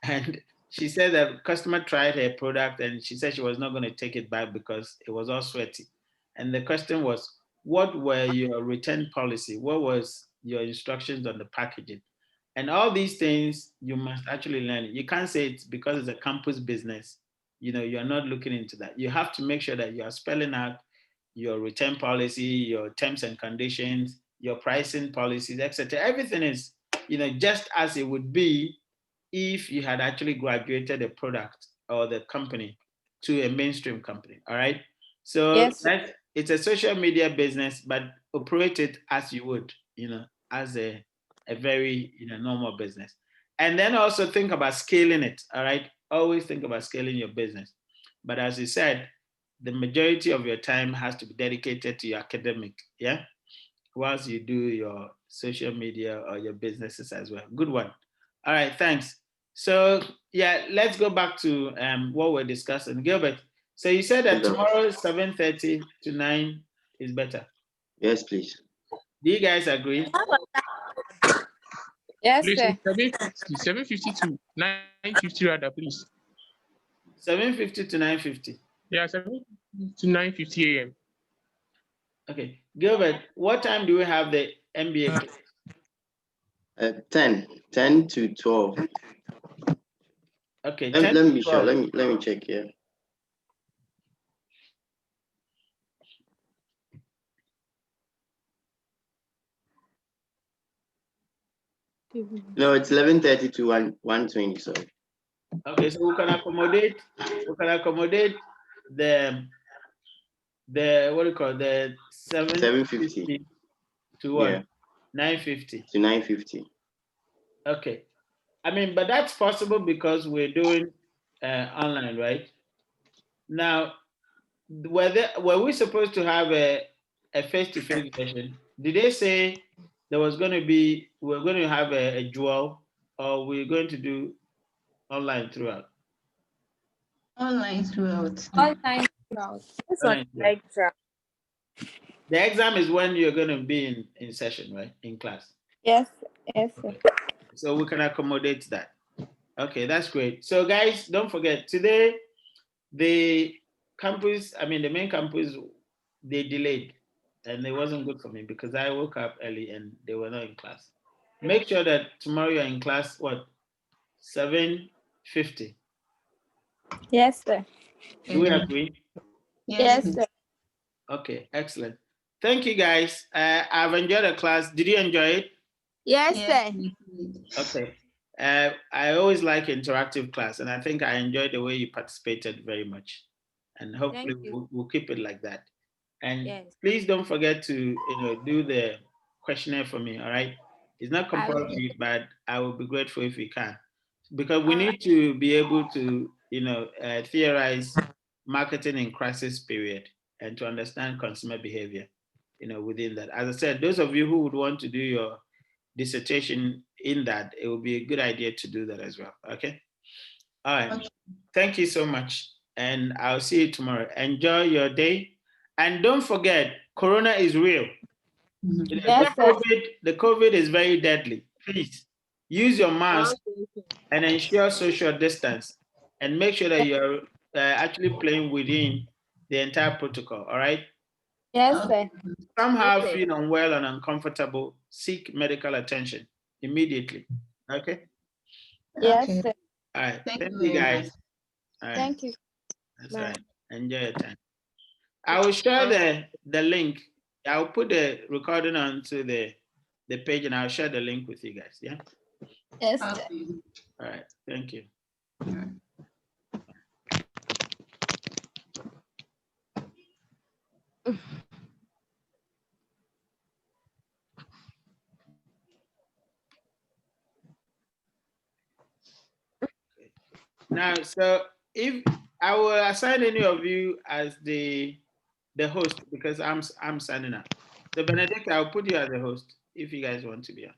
And she said that customer tried her product and she said she was not going to take it back because it was all sweaty. And the question was, what were your return policy? What was your instructions on the packaging? And all these things you must actually learn. You can't say it's because it's a campus business, you're not looking into that. You have to make sure that you are spelling out your return policy, your terms and conditions, your pricing policies, etc. Everything is, just as it would be if you had actually graduated a product or the company to a mainstream company. All right. So it's a social media business, but operate it as you would, as a very, normal business. And then also think about scaling it. All right. Always think about scaling your business. But as you said, the majority of your time has to be dedicated to your academic. Yeah. Whilst you do your social media or your businesses as well. Good one. All right. Thanks. So yeah, let's go back to what we're discussing. Gilbert, so you said that tomorrow 7:30 to 9 is better. Yes, please. Do you guys agree? Yes, Please, sir. 7:50 to 9:50 rather, please. 7:50 to 9:50. Yeah, 7 to 9:50 a.m. Okay. Gilbert, what time do we have the MBA class? 10 to 12. Okay. Let me be sure. Let me check here. No, it's 11:30 to 1:20. Sorry. Okay, so we can accommodate the what do you call the 7:50 to what? Yeah. 9:50 to 9:50. Okay. I mean, but that's possible because we're doing online, right? Now, were we supposed to have a face-to-face session? Did they say there was going to be, we're going to have a dual, or we're going to do online throughout? Online throughout. Online throughout. It's on the exam. The exam is when you're going to be in session, right? In class. Yes, yes, sir. So we can accommodate that. Okay, that's great. So guys, don't forget, today, the main campus, they delayed, and it wasn't good for me because I woke up early and they were not in class. Make sure that tomorrow you're in class, 7:50? Yes, sir. Do we agree? Yes, sir. Okay, excellent. Thank you, guys. I've enjoyed the class. Did you enjoy it? Yes, sir. Okay. I always like interactive class, and I think I enjoyed the way you participated very much. And hopefully we'll keep it like that. And please don't forget to do the questionnaire for me, all right? It's not compulsory, but I will be grateful if you can. Because we need to be able to, theorize marketing in crisis period and to understand consumer behavior, within that. As I said, those of you who would want to do your dissertation in that, it would be a good idea to do that as well. Okay. All right. Thank you so much. And I'll see you tomorrow. Enjoy your day. And don't forget, Corona is real. Yes, the COVID is very deadly. Please use your mask and ensure social distance and make sure that you're actually playing within the entire protocol. All right. Yes, sir. Somehow feel unwell and uncomfortable, seek medical attention immediately. Okay. Yes, sir. All right. Thank you, guys. All right. Thank you. That's right. Enjoy your time. I will share the link. I'll put the recording onto the page and I'll share the link with you guys. Yeah. Yes. All right. Thank you. Now, so if I will assign any of you as the host because I'm signing up. So Benedict, I'll put you as the host if you guys want to be on.